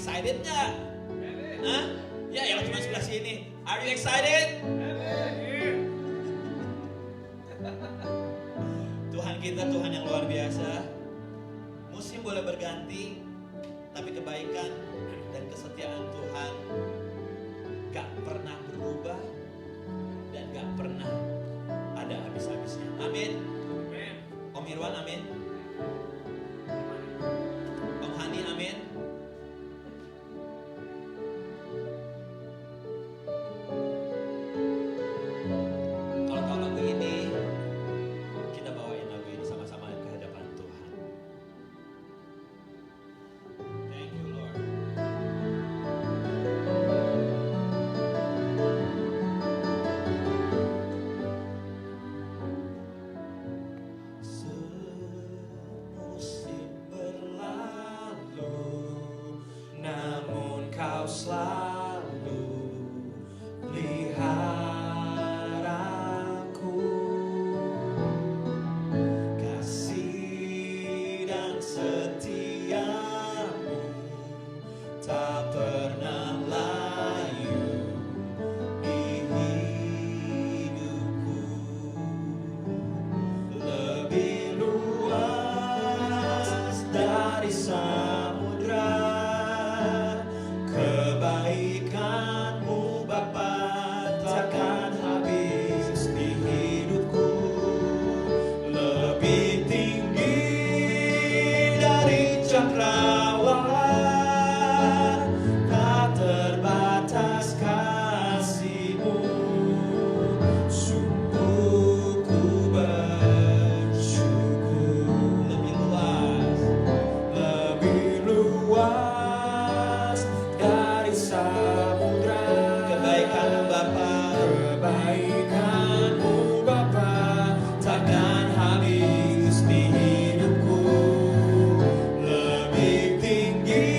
Excited nggak? Hah? Ya yang cuma sebelah sini. Are you excited? Tuhan kita Tuhan yang luar biasa. Musim boleh berganti, tapi kebaikan dan kesetiaan Tuhan gak pernah berubah dan gak pernah ada habis-habisnya. Amin. Om Irwan, amin. Om Hani, amin. Kalau tahu lagu ini, kita bawain lagu ini sama-sama ke hadapan Tuhan. Thank you Lord. Semusim berlalu, namun kau selalu pelihara aku. Kasih dan setiamu tak pernah layu di hidupku. Lebih luas dari samudra kebaikanmu Bapa takkan habis di hidupku. Lebih tinggi dari cakrawala, tak terbatas kasih-Mu. Sungguh ku bersyukur. Lebih luas dari samudra kebaikan-Mu Bapa, kebaikan-Mu Bapa takkan habis di hidupku. Lebih tinggi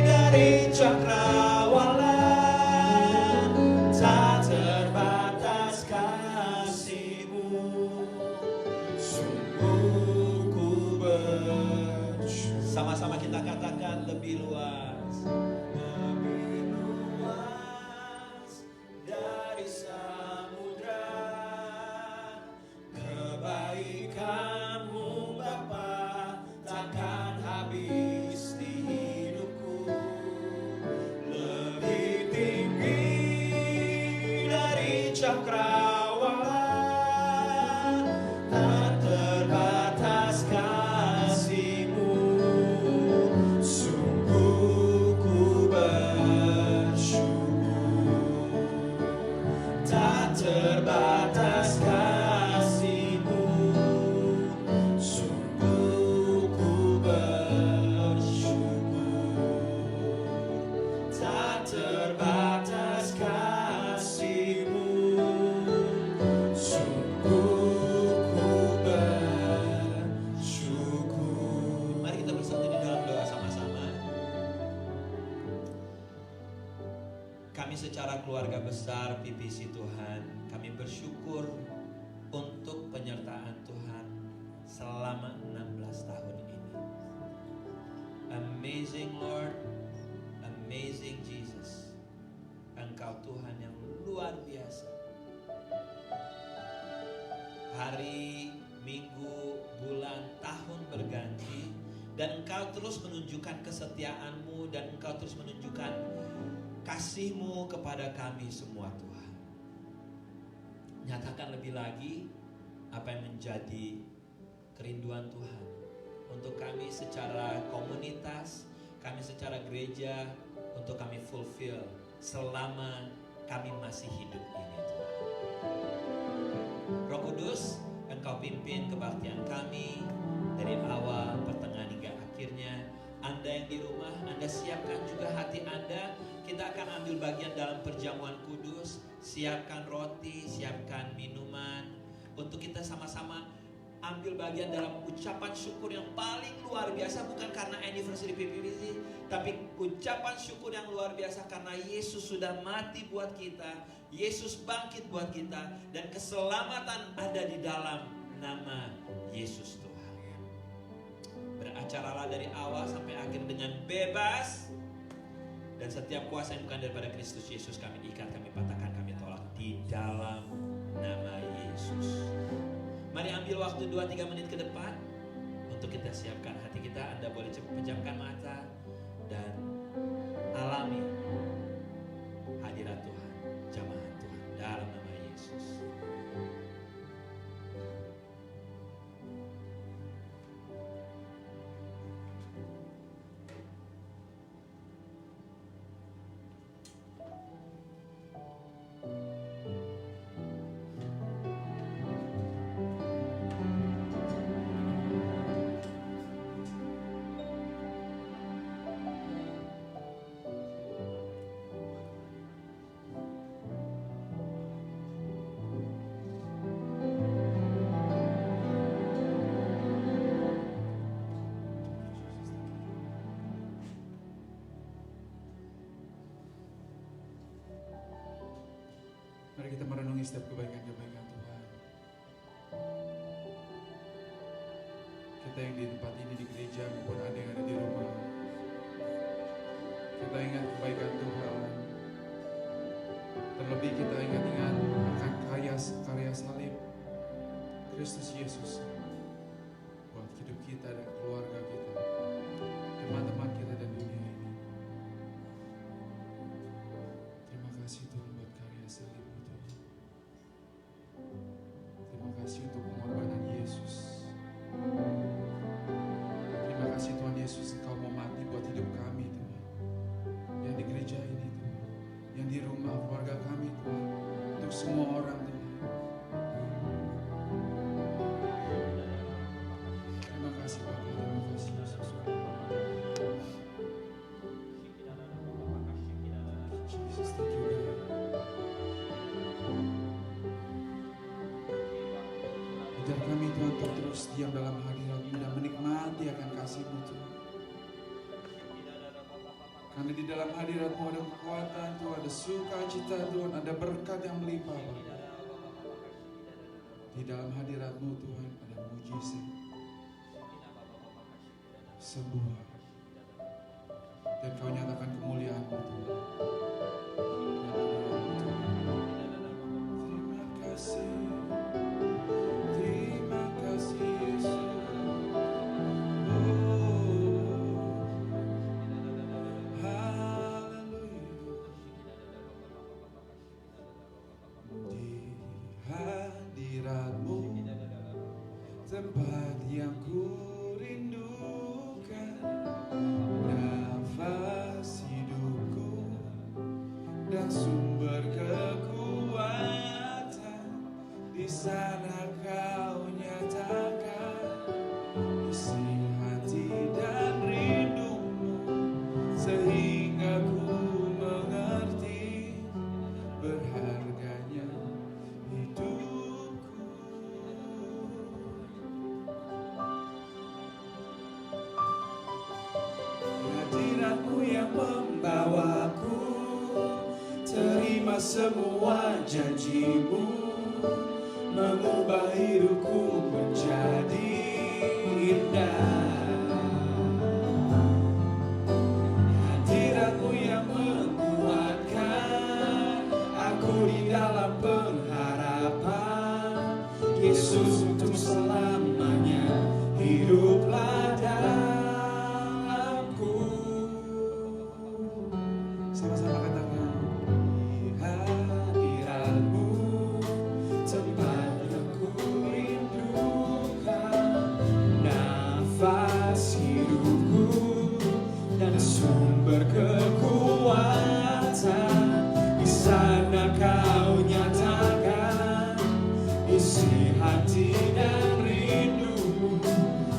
dari cakrawala, tak terbatas kasih-Mu. Sungguh ku bersyukur. Sama-sama kita katakan lebih luas. Lebih luas dari samudra kebaikan-Mu Bapa takkan habis di hidupku. Lebih tinggi dari cakrawala, tak terbatas kasih-Mu. Sungguh ku bersyukur. Tak terbatas kasih-Mu. Sungguh ku bersyukur. Tak terbatas kasih-Mu. Sungguh ku bersyukur. Mari kita bersatu di dalam doa sama-sama. Kami secara keluarga besar PPC Tuhan, kami bersyukur untuk penyertaan Tuhan selama 16 tahun ini. Amazing Lord, amazing Jesus. Engkau Tuhan yang luar biasa. Hari, minggu, bulan, tahun berganti, dan Engkau terus menunjukkan kesetiaan-Mu, dan Engkau terus menunjukkan kasih-Mu kepada kami semua Tuhan. Nyatakan lebih lagi apa yang menjadi kerinduan Tuhan untuk kami secara komunitas, kami secara gereja, untuk kami fulfill selama kami masih hidup ini Tuhan. Roh Kudus, Engkau pimpin kebaktian kami dari awal, pertengahan hingga akhirnya. Anda yang di rumah, Anda siapkan juga hati Anda. Kita akan ambil bagian dalam perjamuan kudus. Siapkan roti, siapkan minuman, untuk kita sama-sama ambil bagian dalam ucapan syukur yang paling luar biasa. Bukan karena anniversary PPPC, tapi ucapan syukur yang luar biasa karena Yesus sudah mati buat kita, Yesus bangkit buat kita, dan keselamatan ada di dalam nama Yesus Tuhan. Beracaralah dari awal sampai akhir dengan bebas. Dan setiap kuasa yang bukan daripada Kristus Yesus kami ikat, kami patahkan, kami tolak di dalam nama Yesus. Mari ambil waktu 2-3 menit ke depan untuk kita siapkan hati kita. Anda boleh pejamkan mata dan alami hadirat Tuhan, jamaah Tuhan dalam nama Yesus. Mari kita merenungi setiap kebaikan-kebaikan Tuhan. Kita yang di tempat ini di gereja maupun ada yang ada di rumah, kita ingat kebaikan Tuhan. Terlebih kita ingat-ingat akan karya salib Kristus Yesus buat hidup kita dan keluarga kita, teman-teman kita dan dunia ini. Terima kasih Tuhan buat karya salib. Terima kasih untuk pengorbanan Yesus. Terima kasih Tuhan Yesus, Engkau mau mati buat hidup kami Tuhan. Yang di gereja ini Tuhan, yang di rumah keluarga kami Tuhan, untuk semua orang Tuhan. Terima kasih Bapa, terima kasih Yesus. Jesus, thank you God. Ajar kami Tuhan untuk terus diam dalam hadirat-Mu dan menikmati akan kasih-Mu Tuhan. Karena di dalam hadirat-Mu ada kekuatan Tuhan, ada sukacita Tuhan, ada berkat yang melimpah Bapa. Di dalam hadirat-Mu Tuhan ada mujizat, sembuh, dan Kau nyatakan kemuliaan-Mu Tuhan. Terima kasih. Terima kasih Yesus. Haleluya. Di hadirat-Mu, tempat yang ku rindukan, nafas hidupku dan sumber kekuatan. Di sana Kau nyatakan isi hati dan rindumu, sehingga ku mengerti berharganya hidupku. Hadirat-Mu yang membawaku, terima semua janji-Mu, mengubah hidupku menjadi indah. Hadirat-Mu yang menguatkan aku di dalam pengharapan. Yesus, untuk selamanya hiduplah dalamku. Sama-sama katakan. Di hadirat-Mu, tempat yang ku rindukan, nafas hidupku dan sumber kekuatan. Di sana Kau nyatakan isi hati dan rindumu,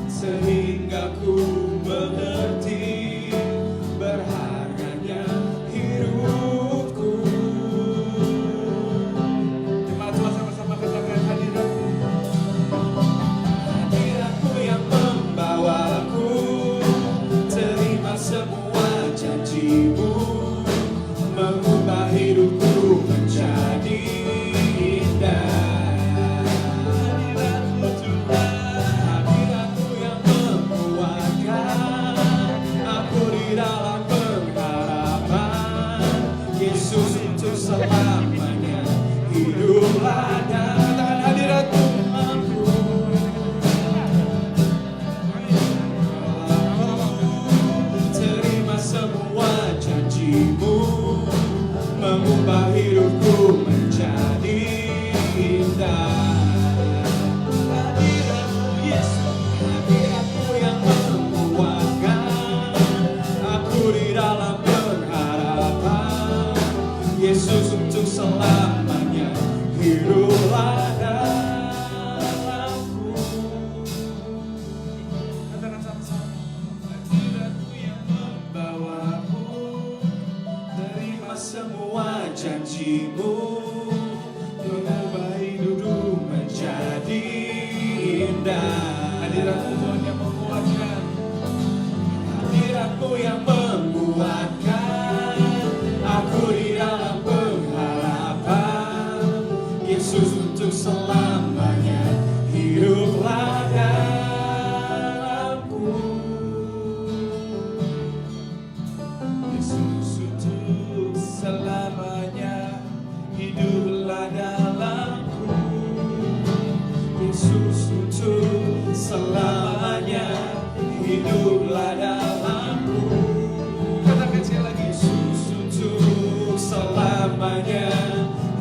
sehingga ku mengerti berharganya hidupku. Terima Tuhan, sama-sama katakan hadirat-Mu. Hadirat-Mu yang membawaku, terima semua janji-Mu, mengubah hidupku menjadi indah. Hadirat-Mu Tuhan, hadirat-Mu yang membuat ladang. Katakan hadirat-Mu. Terima semua janji-Mu, mengubah hidupku menjadi indah. Hadirat-Mu Yesus, hadirat-Mu yang menguatkan aku di dalam pengharapan. Yesus untuk selamanya hiduplah dalamku. Katakan sama-sama. Hadirat-Mu yang membawaku, terima semua janji-Mu, mengubah hidupku menjadi indah. Hadirat-Mu Tuhan yang menguatkan, hadirat-Mu yang menguatkan aku di dalam pengharapan. Yesus untuk selamanya hiduplah dalamku. Yesus untuk selamanya hiduplah dalamku. Yesus untuk selamanya hiduplah dalamku. Katakan sekali lagi. Yesus untuk selamanya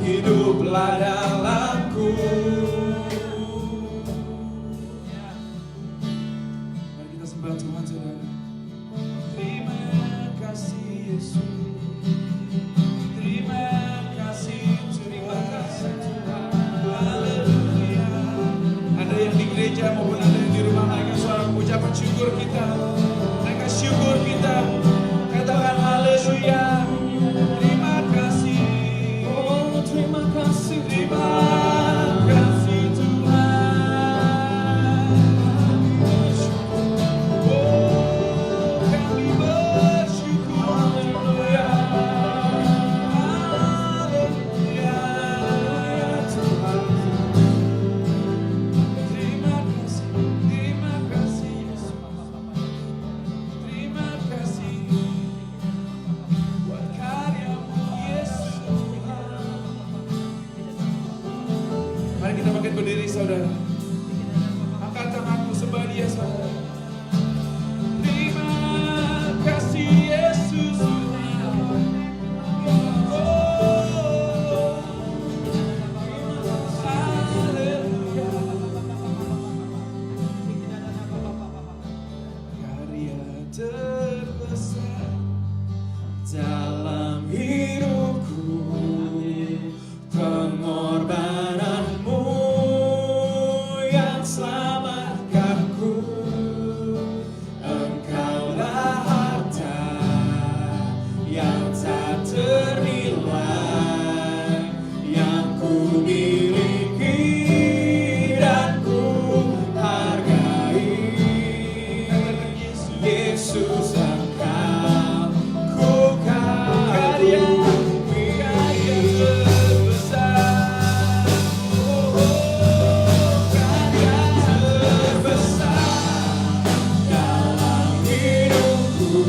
hiduplah dalamku. Mari kita sembah Tuhan, saudara. Terima kasih Yesus. Terima kasih Tuhan. Haleluya. Ada yang di gereja maupun ada yang di rumah, naikkan suara ucapan syukur kita. Naikkan syukur kita. Katakan haleluya. Terima kasih. Oh, terima kasih. Terima kasih Tuhan. Oh, kami bersyukur. Haleluya. Haleluya Tuhan. Terima kasih Yesus. Terima kasih buat karya-Mu Yesus Tuhan. Mari kita bangkit berdiri, saudara. Angkat tanganmu, sembah Dia, saudara. Terima kasih Yesus Tuhan. Oh, haleluya. Karya terbesar dalam hidupku, pengorbanan-Mu yang selamatkanku. Engkaulah harta yang tak ternilai, yang ku miliki dan ku hargai. Yesus, Engkau ku kagumi. Karya terbesar, karya terbesar dalam hidupku,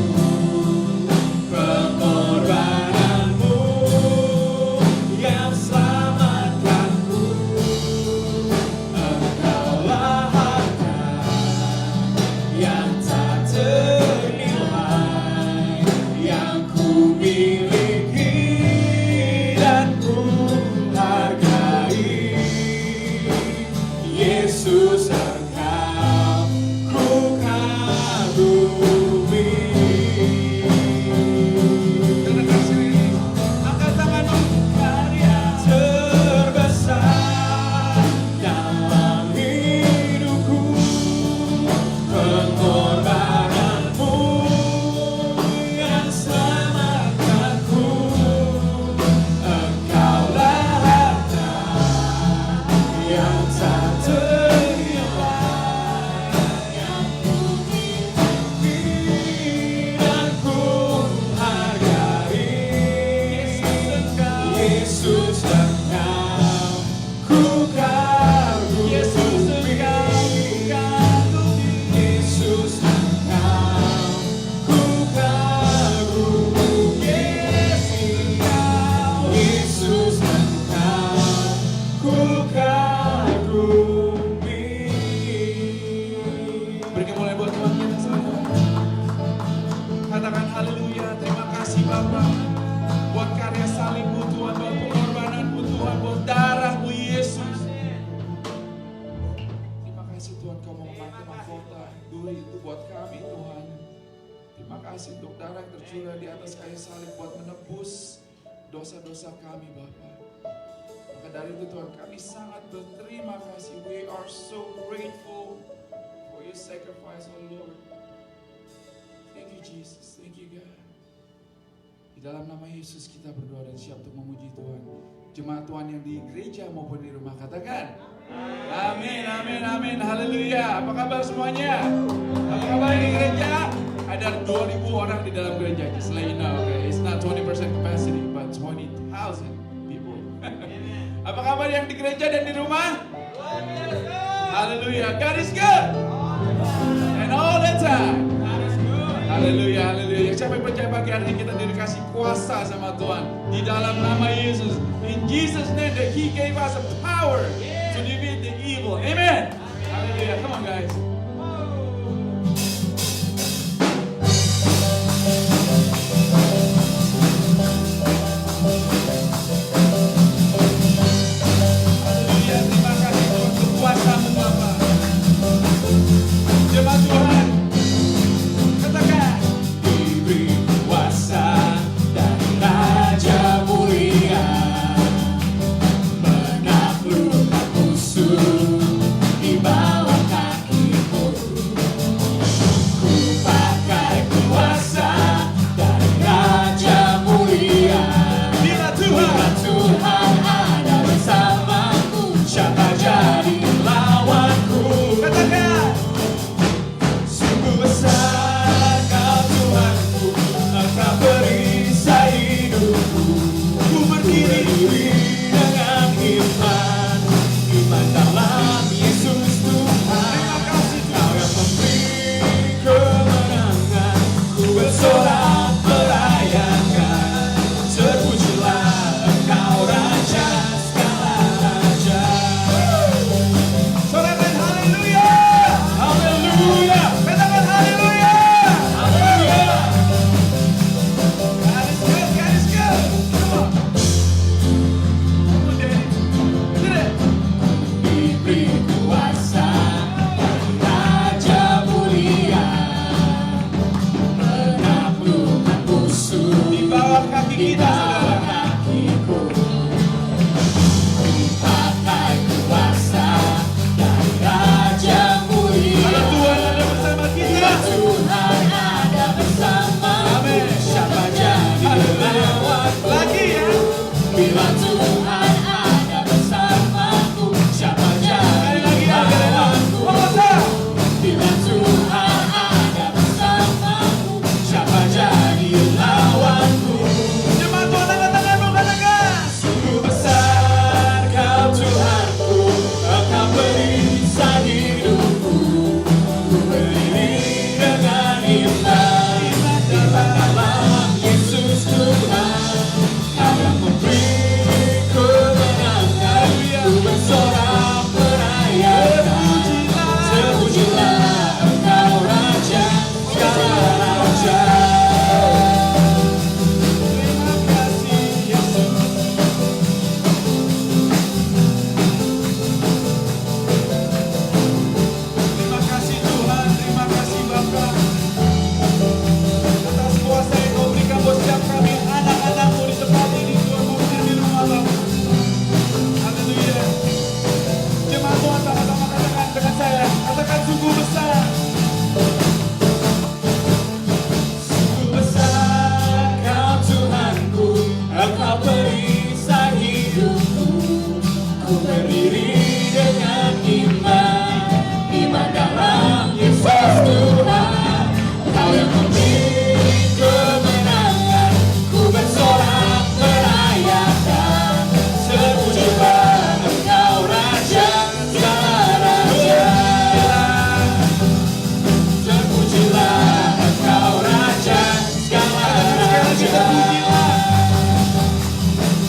pengorbanan-Mu atas kayu salib buat menebus dosa-dosa kami Bapa. Maka dari itu Tuhan, kami sangat berterima kasih. We are so grateful for your sacrifice, oh Lord. Thank you Jesus, thank you God. Di dalam nama Yesus kita berdoa dan siap untuk memuji Tuhan. Jemaat Tuhan yang di gereja maupun di rumah, katakan amin, amin, amin, haleluya. Apa kabar semuanya? Apa kabar di gereja? Ada 2.000 orang di dalam gereja. Just let you know, okay? It's not 20% capacity, but 20,000 people. Apa kabar yang di gereja dan di rumah? Haleluya, God is good. And all the time. Haleluya, haleluya. Siapa yang percaya pagi hari ini kita dikasih kuasa sama Tuhan di dalam nama Yesus. In Jesus name that He gave us a power to defeat the evil. Amen. Haleluya. Come on guys. Haleluya. Terima kasih Tuhan untuk kuasa-Mu Bapa. Jemaat Tuhan, katakan diberi kuasa dari Raja Mulia, menaklukkan musuh di bawah kakiku. Ku pakai kuasa dari Raja Mulia. Bila Tuhan ada bersamaku, siapa jadi lawanku? Katakan sungguh besar Kau Tuhanku, Engkau perisai hidupku. Ku berdiri dengan iman, iman dalam Yesus Tuhan. Kau yang memberi kemenangan, ku bersorak merayakan. Terpujilah Engkau Raja segala raja. Sorakan haleluya, haleluya. Katakan haleluya, haleluya. God is good, God is good. Come on. Come on, Daddy. Did it. Diberi kuasa dari Raja Mulia, menaklukkan musuh di bawah kaki kita, saudara. Kakiku. Pakai kuasa dari Raja Mulia. Kalau Tuhan ada bersama kita, Tuhan ada bersama. Amin. Siapa jadi lawan lagi ya? Bila Tuhan ada bersamaku, siapa jadi lawanku? Bila Tuhan ada bersamaku, siapa jadi lawanku? Jemaat Tuhan, katakan, katakan. Sungguh besar Kau Tuhanku, Engkau perisai hidupku. Ku berdiri dengan iman, iman dalam Yesus Tuhan. Kau yang memberi kemenangan, ku bersorak merayakan. Terpujilah Engkau Raja segala raja. Terima kasih Yesus. Terima kasih Tuhan, terima kasih Bapa atas kuasa yang Kau berikan buat setiap kami anak-anak-Mu di tempat ini, Tuhan, maupun di rumah Bapa. Haleluya. Jemaat Tuhan, sama-sama katakan dengan saya, katakan sungguh besar. Sungguh besar Kau Tuhanku, Engkau perisai hidupku. Ku berdiri dengan iman, iman dalam Yesus Tuhan. Kau yang memberi kemenangan, ku bersorak merayakan. Terpujilah Engkau Raja segala raja. Terpujilah Engkau Raja segala raja.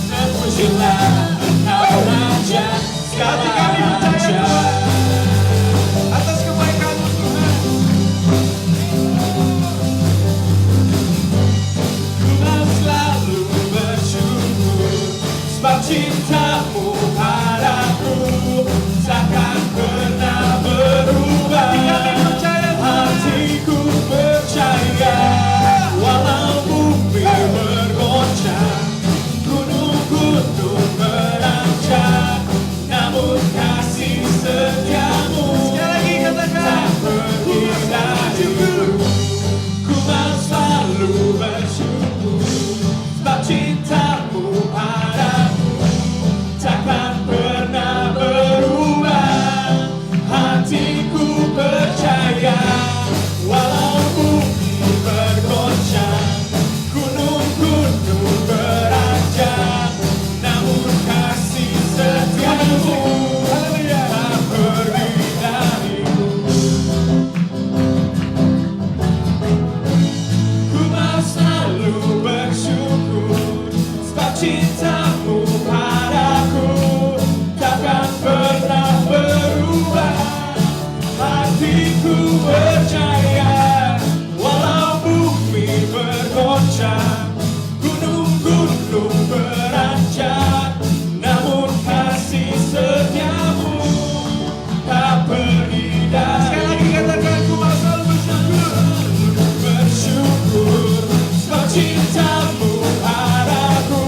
Terpujilah Engkau Raja segala raja. Atas kebaikan-Mu Tuhan, ku mau selalu bersyukur, sebab cinta-Mu padaku takkan pernah berubah. Hatiku percaya, walau bumi cintamu padaku takkan pernah berubah. Hatiku percaya, walau bumi bergoncang, gunung-gunung beranjak, namun kasih setiamu tak pergi dari. Sekali lagi katakan, ku mau selalu bersyukur, sebab cintamu padaku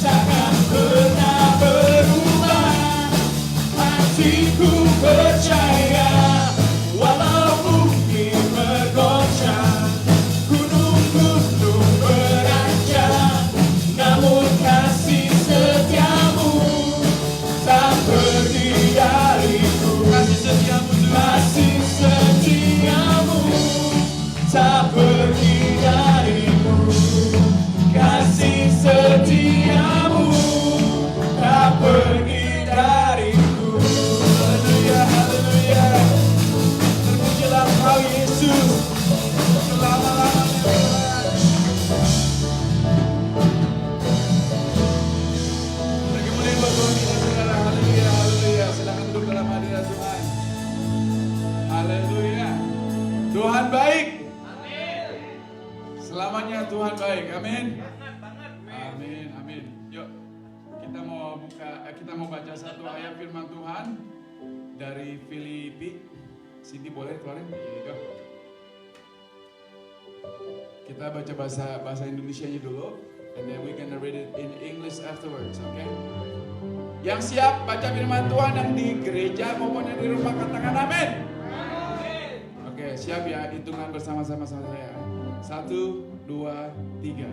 takkan pernah berubah. Hatiku percaya, walau bumi bergoncang, gunung-gunung beranjak, namun kasih setiamu tak pergi dariku. Kasih setiamu, kasih setiamu tak pergi dariku. Kasih setiamu tak pergi dariku. Haleluya, haleluya. Terpujilah Engkau Yesus selama-lamanya. Lagi mulai buat Tuhan kita, saudara. Haleluya, haleluya. Silakan duduk dalam hadirat Tuhan. Haleluya. Tuhan baik. Selamanya Tuhan baik. Amin. Amin, amin. Yuk, kita mau baca satu ayat firman Tuhan dari Filipi. Cindy boleh keluarin? Go. Kita baca bahasa Indonesianya dulu, and then we gonna read it in English afterwards, okay? Yang siap baca firman Tuhan yang di gereja maupun yang di rumah, katakan amin. Oke, siap ya, hitungan bersama-sama sama saya. 1, 2, 3.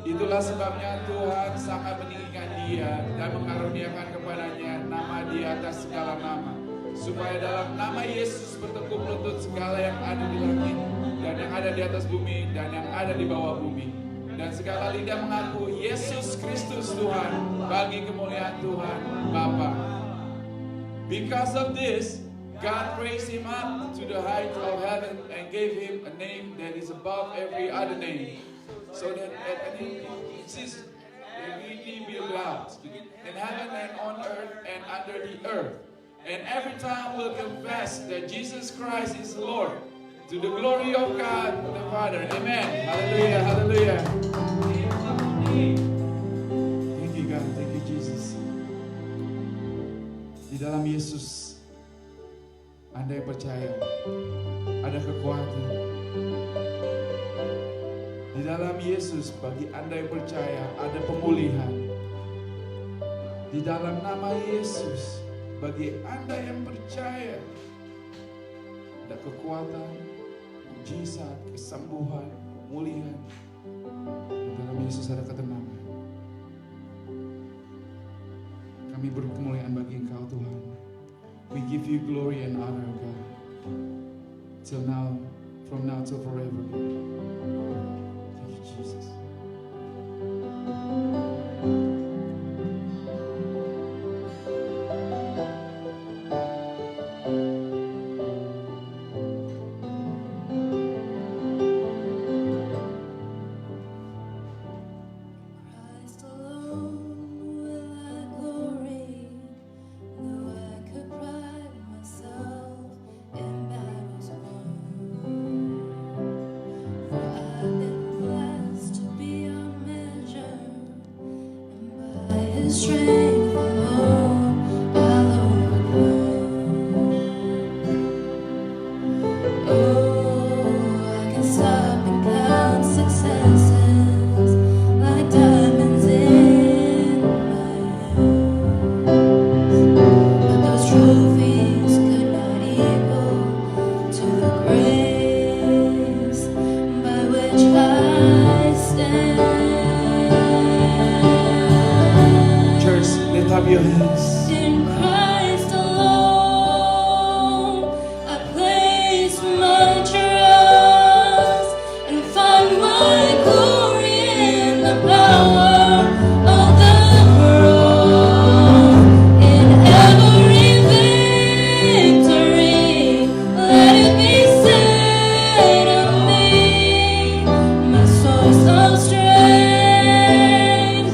Itulah sebabnya Tuhan sangat meninggikan dia dan mengaruniakan kepadanya nama di atas segala nama, supaya dalam nama Yesus bertekuk lutut segala yang ada di langit dan yang ada di atas bumi dan yang ada di bawah bumi, dan segala lidah mengaku Yesus Kristus Tuhan bagi kemuliaan Tuhan Bapa. Because of this, God raised him up to the heights of heaven and gave him a name that is above every other name, so that at any name Jesus every knee be bowed in heaven and on earth and under the earth, and every tongue will confess that Jesus Christ is Lord, to the glory of God the Father. Amen. Hallelujah. Hallelujah. Thank you God. Thank you Jesus. Di dalam Yesus, Anda yang percaya, ada kekuatan. Di dalam Yesus, bagi Anda yang percaya, ada pemulihan. Di dalam nama Yesus, bagi Anda yang percaya, ada kekuatan, mujizat, kesembuhan, pemulihan. Di dalam Yesus ada ketenangan. Kami beri kemuliaan bagi Engkau Tuhan. We give you glory and honor, God. Till now, from now till forever. Thank you, Jesus. Christ alone will I glory, though I could pride myself in battles won. For I've been blessed beyond measure, and by His strength alone I'll overcome. Oh, I can stop and count successes like diamonds in my hands, but those trophies could not equal to the grace by which I stand. Church, lift up your hands. In Christ alone, I place my trust and find my glory in the power of the cross. In every victory, let it be said of me, my source of strength,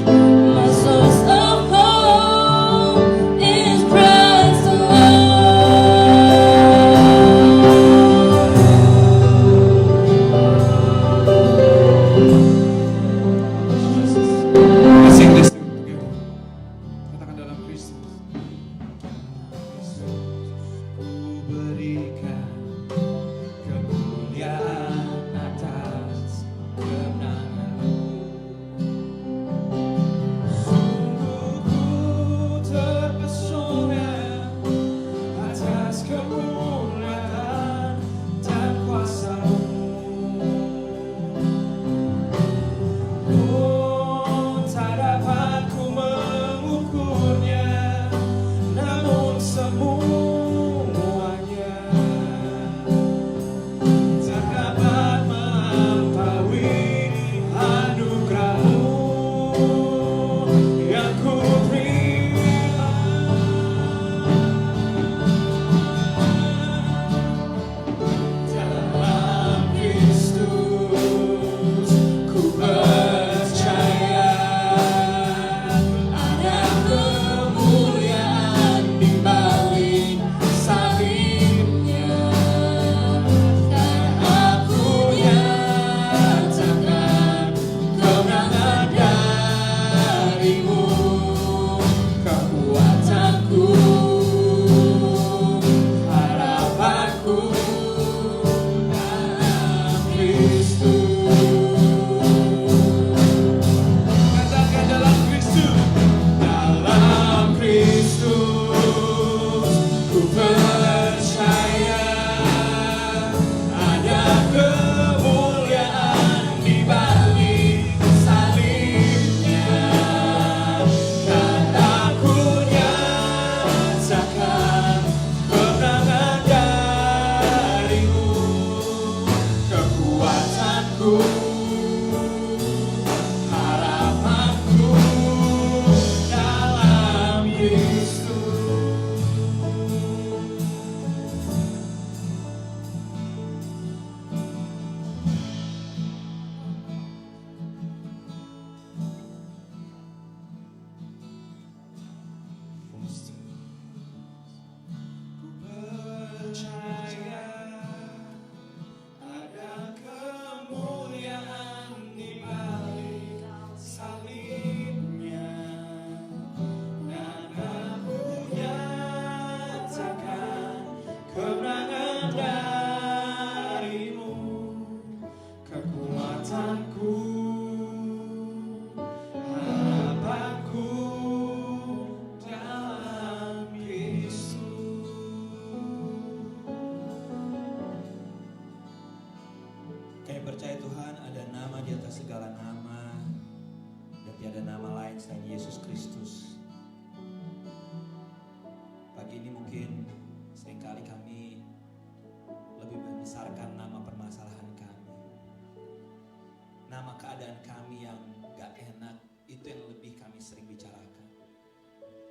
kami yang gak enak, itu yang lebih kami sering bicarakan.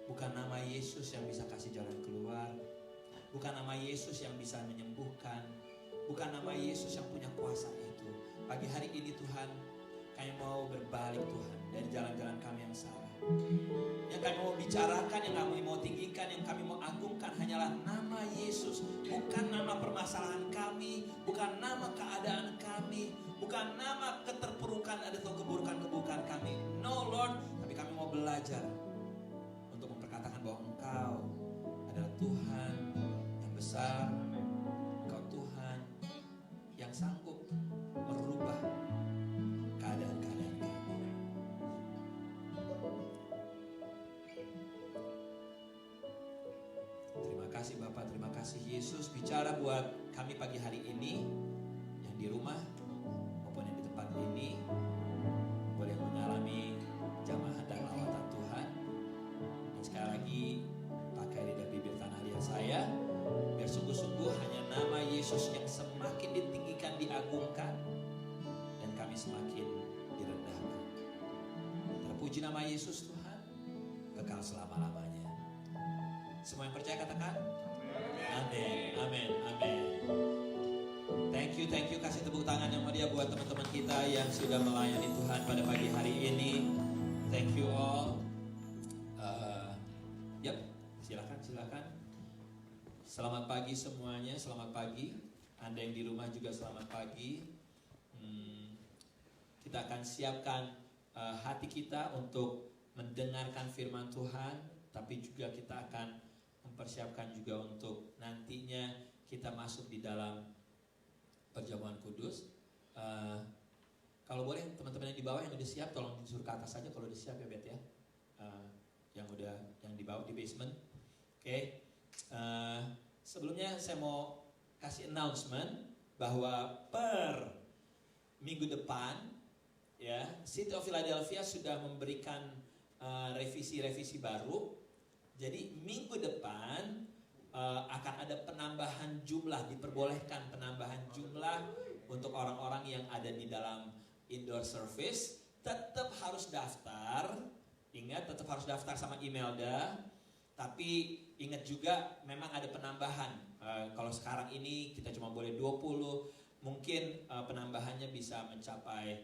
Bukan nama Yesus yang bisa kasih jalan keluar, bukan nama Yesus yang bisa menyembuhkan, bukan nama Yesus yang punya kuasa itu. Pagi hari ini Tuhan, kami mau berbalik Tuhan dari jalan-jalan kami yang salah. Yang kami mau bicarakan, yang kami mau tinggikan, yang kami mau agungkan hanyalah nama Yesus. Bukan nama permasalahan kami, bukan nama keadaan kami, bukan nama keterpurukan atau keburukan-keburukan kami. No Lord, tapi kami mau belajar untuk memperkatakan bahwa Engkau adalah Tuhan yang besar. Engkau Tuhan yang sanggup merubah keadaan-keadaan kami. Terima kasih Bapak, terima kasih Yesus. Bicara buat kami pagi hari ini, yang di rumah maupun yang di tempat ini, boleh mengalami jamahan dan lawatan Tuhan. Dan sekali lagi, pakai lidah bibir tanah liat saya, biar sungguh-sungguh hanya nama Yesus yang semakin ditinggikan, diagungkan, dan kami semakin direndahkan. Terpuji nama Yesus Tuhan, kekal selama-lamanya. Semua yang percaya katakan amin, amin, amin. Thank you, kasih tepuk tangan yang meriah buat teman-teman kita yang sudah melayani Tuhan pada pagi hari ini. Thank you all. Silakan. Selamat pagi semuanya, selamat pagi. Anda yang di rumah juga selamat pagi. Kita akan siapkan hati kita untuk mendengarkan firman Tuhan, tapi juga kita akan mempersiapkan juga untuk nantinya kita masuk di dalam perjamuan kudus. Kalau boleh teman-teman yang di bawah yang udah siap, tolong disuruh ke atas saja kalau udah siap ya Bet ya. Yang di bawah di basement. Oke. Sebelumnya saya mau kasih announcement bahwa per minggu depan ya, City of Philadelphia sudah memberikan revisi baru. Jadi minggu depan akan ada penambahan jumlah, diperbolehkan penambahan jumlah untuk orang-orang yang ada di dalam indoor service. Tetap harus daftar, ingat tetap harus daftar sama Imelda. Tapi ingat juga memang ada penambahan. Kalau sekarang ini kita cuma boleh 20, mungkin penambahannya bisa mencapai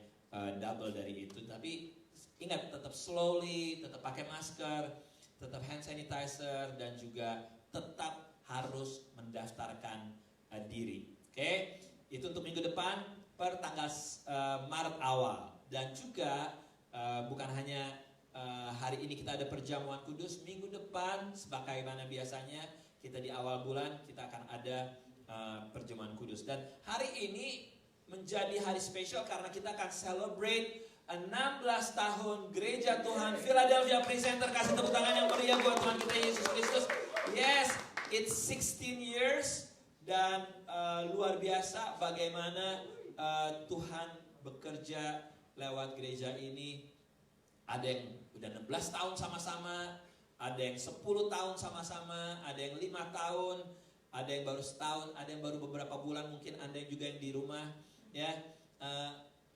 double dari itu. Tapi ingat tetap slowly, tetap pakai masker, tetap hand sanitizer, dan juga tetap harus mendaftarkan diri. Oke, itu untuk minggu depan per tanggal Maret awal. Dan juga bukan hanya hari ini kita ada perjamuan kudus, minggu depan sebagaimana biasanya kita di awal bulan kita akan ada perjamuan kudus. Dan hari ini menjadi hari spesial karena kita akan celebrate 16 tahun Gereja Tuhan Philadelphia Presenter. Kasih tepuk tangan yang meriah buat Tuhan kita Yesus Kristus. Yes, it's 16 years. Dan luar biasa bagaimana Tuhan bekerja lewat gereja ini. Ada yang udah 16 tahun sama-sama, ada yang 10 tahun sama-sama, ada yang 5 tahun, ada yang baru setahun, ada yang baru beberapa bulan, mungkin Anda juga yang di rumah ya.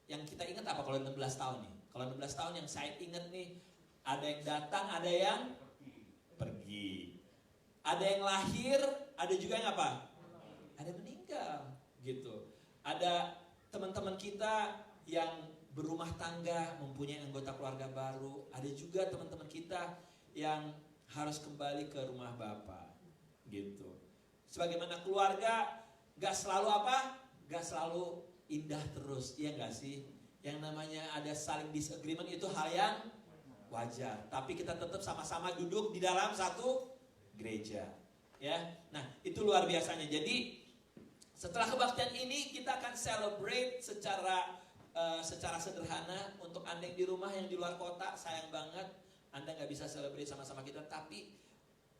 Yang kita ingat apa kalau 16 tahun nih? Kalau 16 tahun yang saya ingat nih, ada yang datang, ada yang pergi. Ada yang lahir, ada juga yang apa? Ada yang meninggal gitu. Ada teman-teman kita yang berumah tangga, mempunyai anggota keluarga baru. Ada juga teman-teman kita yang harus kembali ke rumah Bapa gitu. Sebagaimana keluarga gak selalu apa? Gak selalu indah terus, iya gak sih? Yang namanya ada saling disagreement itu hal yang wajar. Tapi kita tetap sama-sama duduk di dalam satu gereja ya. Nah itu luar biasanya. Jadi setelah kebaktian ini kita akan celebrate secara sederhana. Untuk Anda yang di rumah, yang di luar kota, sayang banget Anda gak bisa celebrate sama-sama kita. Tapi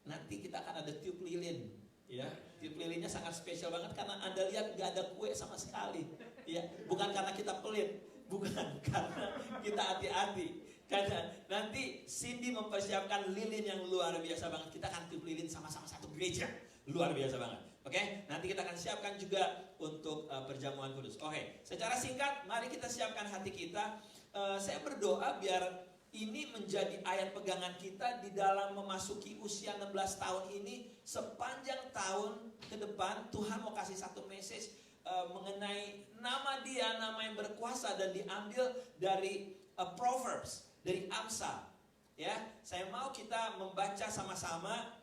nanti kita akan ada tiup lilin ya. Tiup lilinnya sangat spesial banget karena Anda lihat gak ada kue sama sekali ya. Bukan karena kita pelit, bukan karena kita hati-hati, karena nanti Cindy mempersiapkan lilin yang luar biasa banget. Kita akan tiup lilin sama-sama satu gereja, luar biasa banget. Oke, nanti kita akan siapkan juga untuk perjamuan kudus. Oke, secara singkat, mari kita siapkan hati kita. saya berdoa biar ini menjadi ayat pegangan kita di dalam memasuki usia 16 tahun ini. Sepanjang tahun ke depan Tuhan mau kasih satu message mengenai nama Dia, nama yang berkuasa, dan diambil dari Proverbs, dari Amsal. Ya, saya mau kita membaca sama-sama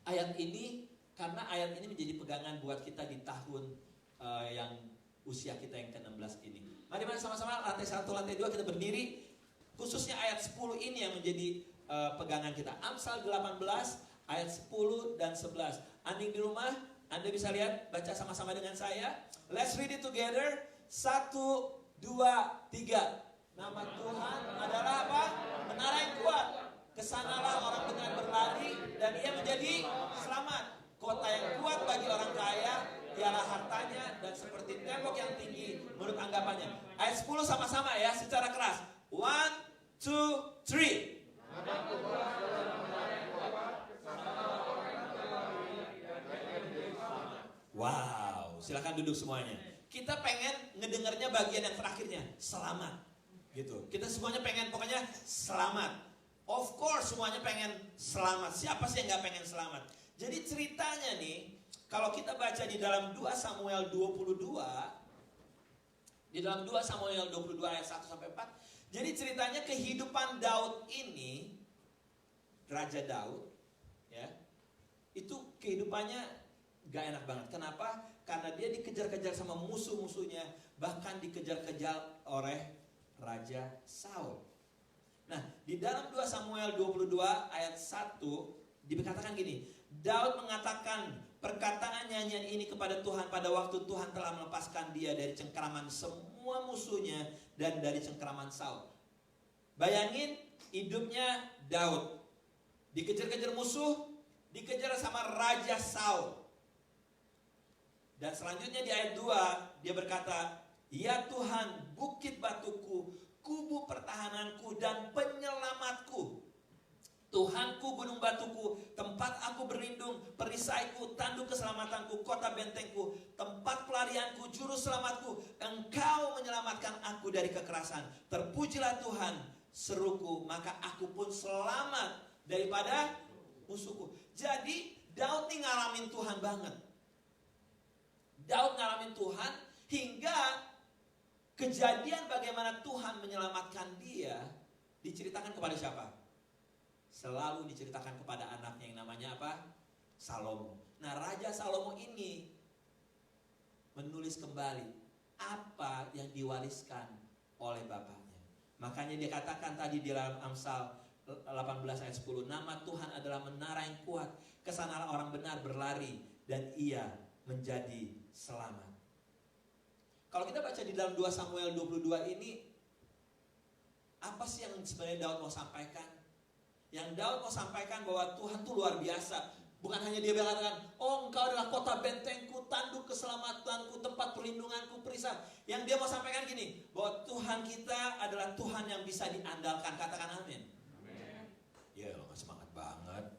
ayat ini karena ayat ini menjadi pegangan buat kita di tahun yang usia kita yang ke-16 ini. Mari sama-sama lantai 1, lantai 2 kita berdiri. Khususnya ayat 10 ini yang menjadi pegangan kita. Amsal 18 ayat 10 dan 11. Anding di rumah, Anda bisa lihat, baca sama-sama dengan saya. Let's read it together. 1, 2, 3. Nama Tuhan adalah apa? Menara yang kuat. Kesanalah orang benar berlari dan ia menjadi selamat. Kota yang kuat bagi orang kaya ialah hartanya, dan seperti tembok yang tinggi menurut anggapannya. Ayat 10 sama-sama ya, secara keras. 1, 2, 3. Wow, silakan duduk semuanya. Kita pengen ngedengarnya bagian yang terakhirnya, selamat. Gitu. Kita semuanya pengen pokoknya selamat. Of course semuanya pengen selamat. Siapa sih yang gak pengen selamat? Jadi ceritanya nih, kalau kita baca di dalam 2 Samuel 22, di dalam 2 Samuel 22 ayat 1 sampai 4, jadi ceritanya kehidupan Daud ini, Raja Daud, ya, itu kehidupannya gak enak banget. Kenapa? Karena dia dikejar-kejar sama musuh-musuhnya, bahkan dikejar-kejar oleh Raja Saul. Nah, di dalam 2 Samuel 22 ayat 1 dikatakan gini, Daud mengatakan perkataan nyanyian ini kepada Tuhan pada waktu Tuhan telah melepaskan dia dari cengkraman semua musuhnya dan dari cengkraman Saul. Bayangin hidupnya Daud, dikejar-kejar musuh, dikejar sama Raja Saul. Dan selanjutnya di ayat 2 dia berkata, ya Tuhan, bukit batuku, kubu pertahananku dan penyelamatku. Tuhanku, gunung batuku, tempat aku berlindung, perisaiku, tanduk keselamatanku, kota bentengku, tempat pelarianku, juru selamatku. Engkau menyelamatkan aku dari kekerasan. Terpujilah Tuhan, seruku, maka aku pun selamat daripada musuhku. Jadi Daud nih ngalamin Tuhan banget. Daud ngalamin Tuhan hingga kejadian bagaimana Tuhan menyelamatkan dia diceritakan kepada siapa? Selalu diceritakan kepada anaknya yang namanya apa? Salomo. Nah, Raja Salomo ini menulis kembali apa yang diwariskan oleh bapaknya. Makanya dia katakan tadi di dalam Amsal 18 ayat 10, nama Tuhan adalah menara yang kuat, kesanalah orang benar berlari dan ia menjadi selamat. Kalau kita baca di dalam 2 Samuel 22 ini, apa sih yang sebenarnya Daud mau sampaikan? Yang Daud mau sampaikan bahwa Tuhan tuh luar biasa. Bukan hanya dia mengatakan, oh engkau adalah kota bentengku, tanduk keselamatanku, tempat perlindunganku, perisai. Yang dia mau sampaikan gini, bahwa Tuhan kita adalah Tuhan yang bisa diandalkan. Katakan amin. Amin. Ya lo gak semangat banget.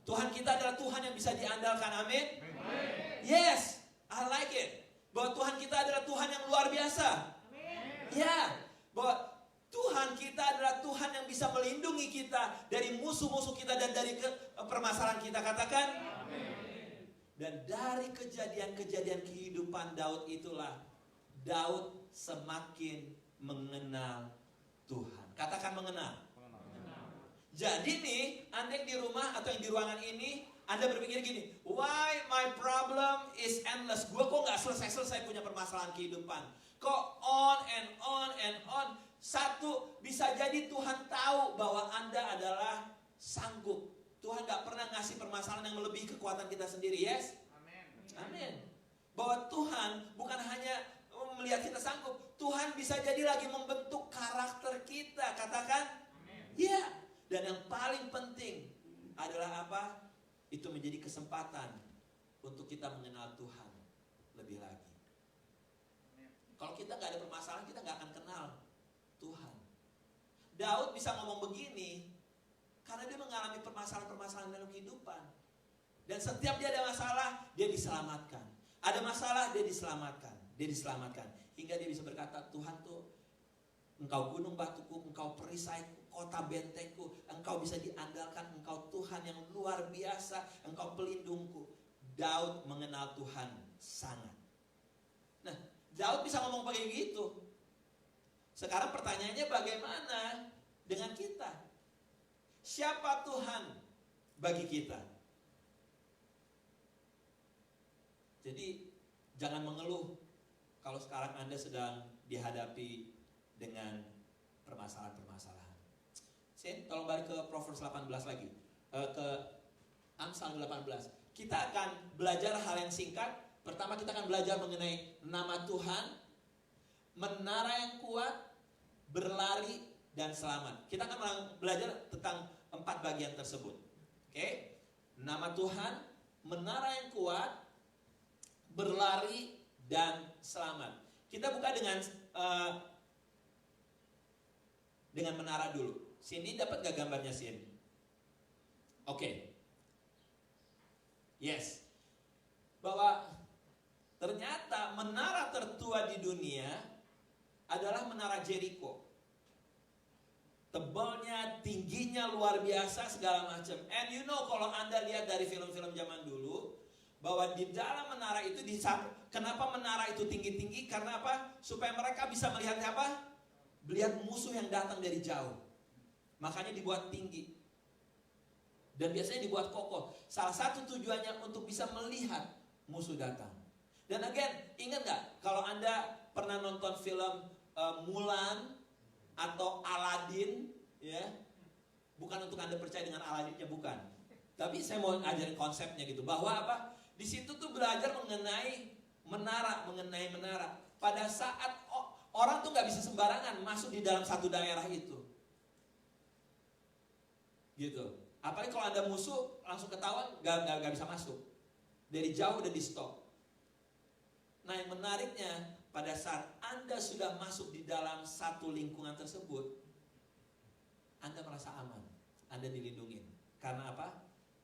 Tuhan kita adalah Tuhan yang bisa diandalkan. Amin. Amin. Yes, I like it. Bahwa Tuhan kita adalah Tuhan yang luar biasa. Amin. Ya, bahwa Tuhan kita adalah Tuhan yang bisa melindungi kita dari musuh-musuh kita dan dari permasalahan kita. Katakan amin. Dan dari kejadian-kejadian kehidupan Daud itulah Daud semakin mengenal Tuhan. Katakan mengenal. Jadi nih, Anda yang di rumah atau yang di ruangan ini, Anda berpikir gini, why my problem is endless? Gue kok gak selesai-selesai punya permasalahan kehidupan? Kok on and on and on? Satu, bisa jadi Tuhan tahu bahwa Anda adalah sanggup. Tuhan gak pernah ngasih permasalahan yang melebihi kekuatan kita sendiri, yes? Amin. Amin. Bahwa Tuhan bukan hanya melihat kita sanggup, Tuhan bisa jadi lagi membentuk karakter kita. Katakan, ya. Dan yang paling penting adalah apa? Itu menjadi kesempatan untuk kita mengenal Tuhan lebih lagi. Kalau kita gak ada permasalahan, kita gak akan kenal Tuhan. Daud bisa ngomong begini karena dia mengalami permasalahan-permasalahan dalam kehidupan. Dan setiap dia ada masalah, dia diselamatkan. Ada masalah, dia diselamatkan. Dia diselamatkan. Hingga dia bisa berkata, Tuhan tuh Engkau gunung batuku, engkau perisaiku, kota bentengku, engkau bisa diandalkan, engkau Tuhan yang luar biasa, engkau pelindungku. Daud mengenal Tuhan sangat. Nah, Daud bisa ngomong kayak gitu. Sekarang pertanyaannya bagaimana dengan kita? Siapa Tuhan bagi kita? Jadi jangan mengeluh kalau sekarang Anda sedang dihadapi dengan permasalahan-permasalahan. Sin, tolong balik ke Proverbs 18 lagi. Ke Amsal 18. Kita akan belajar hal yang singkat. Pertama kita akan belajar mengenai nama Tuhan, menara yang kuat, berlari, dan selamat. Kita akan belajar tentang 4 bagian tersebut. Oke? Nama Tuhan, menara yang kuat, berlari, dan selamat. Kita buka dengan menara dulu. Cindy dapat gak gambarnya, Cindy? Oke. Yes. Bahwa ternyata menara tertua di dunia adalah menara Jericho. Tebalnya, tingginya luar biasa segala macam. And you know, kalau Anda lihat dari film-film zaman dulu, bahwa di dalam menara itu kenapa menara itu tinggi-tinggi? Karena apa? Supaya mereka bisa melihat apa? Melihat musuh yang datang dari jauh. Makanya dibuat tinggi. Dan biasanya dibuat kokoh. Salah satu tujuannya untuk bisa melihat musuh datang. Dan again, ingat gak? Kalau Anda pernah nonton film Mulan atau Aladdin, ya, bukan untuk Anda percaya dengan Aladdinnya, bukan. Tapi saya mau ngajarin konsepnya gitu. Bahwa apa? Di situ tuh belajar mengenai menara. Pada saat orang tuh gak bisa sembarangan masuk di dalam satu daerah itu. Gitu. Apalagi kalau ada musuh langsung ketahuan gak bisa masuk. Dari jauh udah di stop. Nah yang menariknya, pada saat Anda sudah masuk di dalam satu lingkungan tersebut, Anda merasa aman, Anda dilindungi. Karena apa?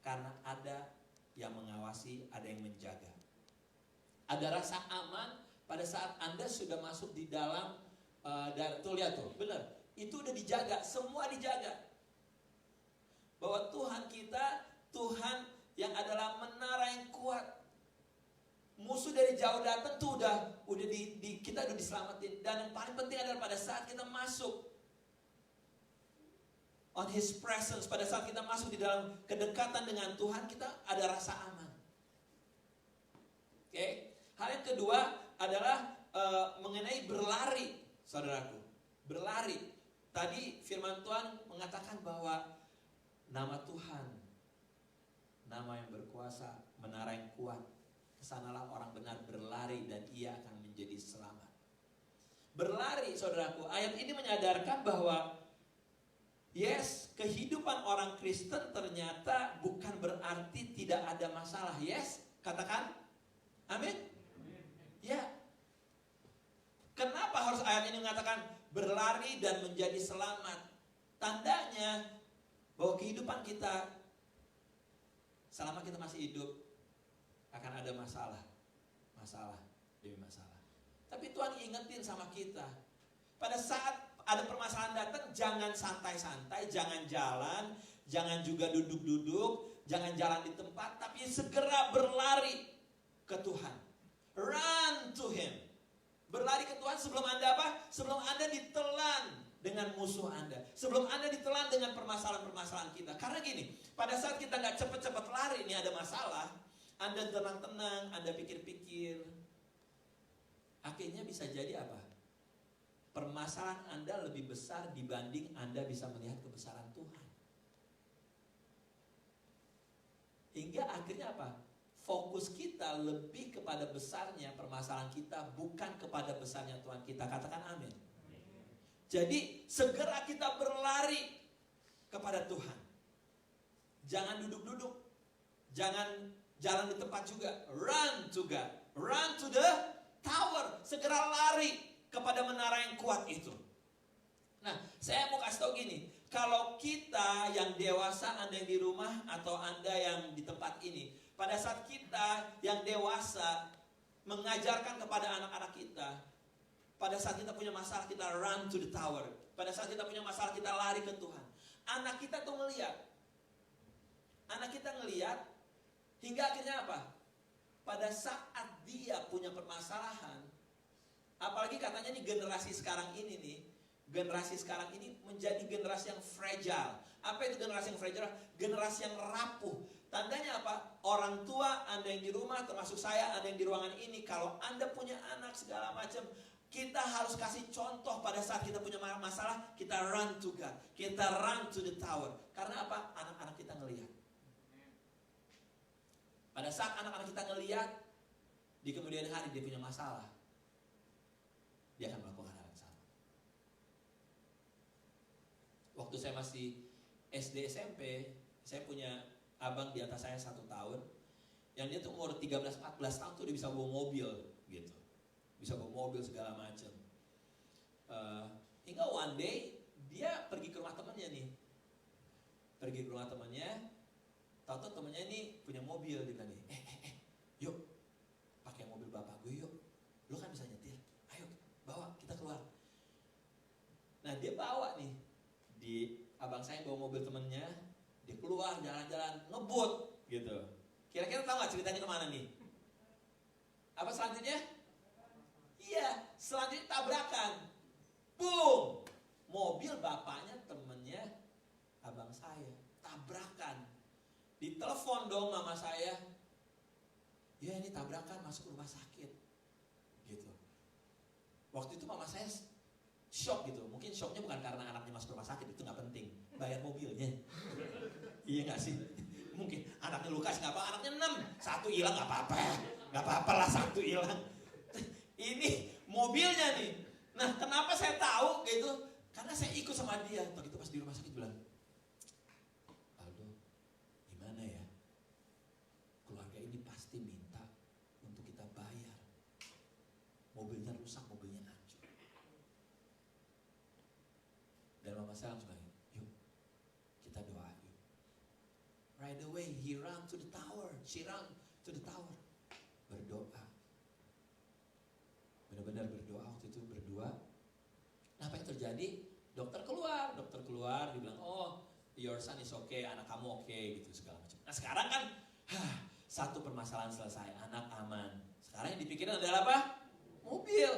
Karena ada yang mengawasi, ada yang menjaga. Ada rasa aman pada saat Anda sudah masuk di dalam tuh lihat tuh, benar. Itu udah dijaga, semua dijaga. Bahwa Tuhan kita, Tuhan yang adalah menara yang kuat. Musuh dari jauh datang tuh kita udah diselamatin. Dan yang paling penting adalah pada saat kita masuk on His presence, pada saat kita masuk di dalam kedekatan dengan Tuhan, kita ada rasa aman. Oke? Hal yang kedua adalah mengenai berlari, saudaraku. Berlari. Tadi firman Tuhan mengatakan bahwa nama Tuhan, nama yang berkuasa, menara yang kuat. Kesanalah orang benar berlari dan ia akan menjadi selamat. Berlari, saudaraku. Ayat ini menyadarkan bahwa yes, kehidupan orang Kristen ternyata bukan berarti tidak ada masalah. Yes, katakan amin. Ya. Kenapa harus ayat ini mengatakan berlari dan menjadi selamat? Tandanya bahwa kehidupan kita selama kita masih hidup akan ada masalah demi masalah. Tapi Tuhan ingetin sama kita, pada saat ada permasalahan datang, jangan santai-santai, jangan jalan, jangan juga duduk-duduk, jangan jalan di tempat, tapi segera berlari ke Tuhan. Run to Him. Berlari ke Tuhan sebelum Anda apa? Sebelum Anda ditelan dengan musuh Anda. Sebelum Anda ditelan dengan permasalahan-permasalahan kita. Karena gini, pada saat kita gak cepet-cepet lari, ini ada masalah, Anda tenang-tenang, Anda pikir-pikir, akhirnya bisa jadi apa? Permasalahan Anda lebih besar dibanding Anda bisa melihat kebesaran Tuhan. Hingga akhirnya apa? Fokus kita lebih kepada besarnya permasalahan kita, bukan kepada besarnya Tuhan kita. Katakan amin. Jadi segera kita berlari kepada Tuhan. Jangan duduk-duduk. Jangan jalan di tempat juga. Run to God. Run to the tower. Segera lari kepada menara yang kuat itu. Nah, saya mau kasih tahu gini. Kalau kita yang dewasa, Anda yang di rumah atau Anda yang di tempat ini, pada saat kita yang dewasa mengajarkan kepada anak-anak kita Pada saat kita punya masalah, kita run to the tower. Pada saat kita punya masalah, kita lari ke Tuhan. Anak kita tuh ngeliat. Anak kita ngeliat, hingga akhirnya apa? Pada saat dia punya permasalahan, apalagi katanya nih generasi sekarang ini nih, generasi sekarang ini menjadi generasi yang fragile. Apa itu generasi yang fragile? Generasi yang rapuh. Tandanya apa? Orang tua, Anda yang di rumah, termasuk saya, Anda yang di ruangan ini, kalau Anda punya anak segala macam, kita harus kasih contoh pada saat kita punya masalah, kita run to God, kita run to the tower. Karena apa? Anak-anak kita ngelihat. Pada saat anak-anak kita ngelihat, di kemudian hari dia punya masalah, dia akan melakukan hal yang sama. Waktu saya masih SD SMP, saya punya abang di atas saya 1 tahun, yang dia tuh umur 13-14 tahun tuh dia bisa bawa mobil gitu, bisa bawa mobil segala macam. Hingga one day dia pergi ke rumah temannya nih, tahu-tahu temannya ini punya mobil, dia bilang nih, yuk pakai mobil bapak gue yuk, lo kan bisa nyetir, ayo bawa kita keluar. Nah dia bawa nih, di abang saya bawa mobil temennya, dia keluar jalan-jalan ngebut gitu. Kira-kira tahu nggak ceritanya kemana nih? Apa selanjutnya? Iya, selanjutnya tabrakan. Boom, mobil bapaknya temennya abang saya tabrakan. Ditelepon dong mama saya, ya ini tabrakan, masuk rumah sakit gitu. Waktu itu mama saya shock gitu. Mungkin shocknya bukan karena anaknya masuk rumah sakit, itu nggak penting, bayar mobilnya. Iya nggak sih? Mungkin anaknya luka nggak apa, anaknya 6, 1 hilang nggak apa-apa lah 1 hilang. Ini mobilnya nih. Nah kenapa saya tahu gitu? Karena saya ikut sama dia. Begitu pas di rumah sakit bilang, Aldo, gimana ya? Keluarga ini pasti minta untuk kita bayar. Mobilnya rusak, mobilnya hancur. Dan mama saya langsung bilang, yuk kita doa yuk. Right away he ran to the tower, she ran to the tower. Berdoa. Benar-benar berdoa, waktu itu berdua. Nah apa yang terjadi? Dokter keluar, dia bilang, oh your son is okay, anak kamu okay, gitu segala macam. Nah sekarang kan, satu permasalahan selesai, anak aman. Sekarang yang dipikirin adalah apa? Mobil.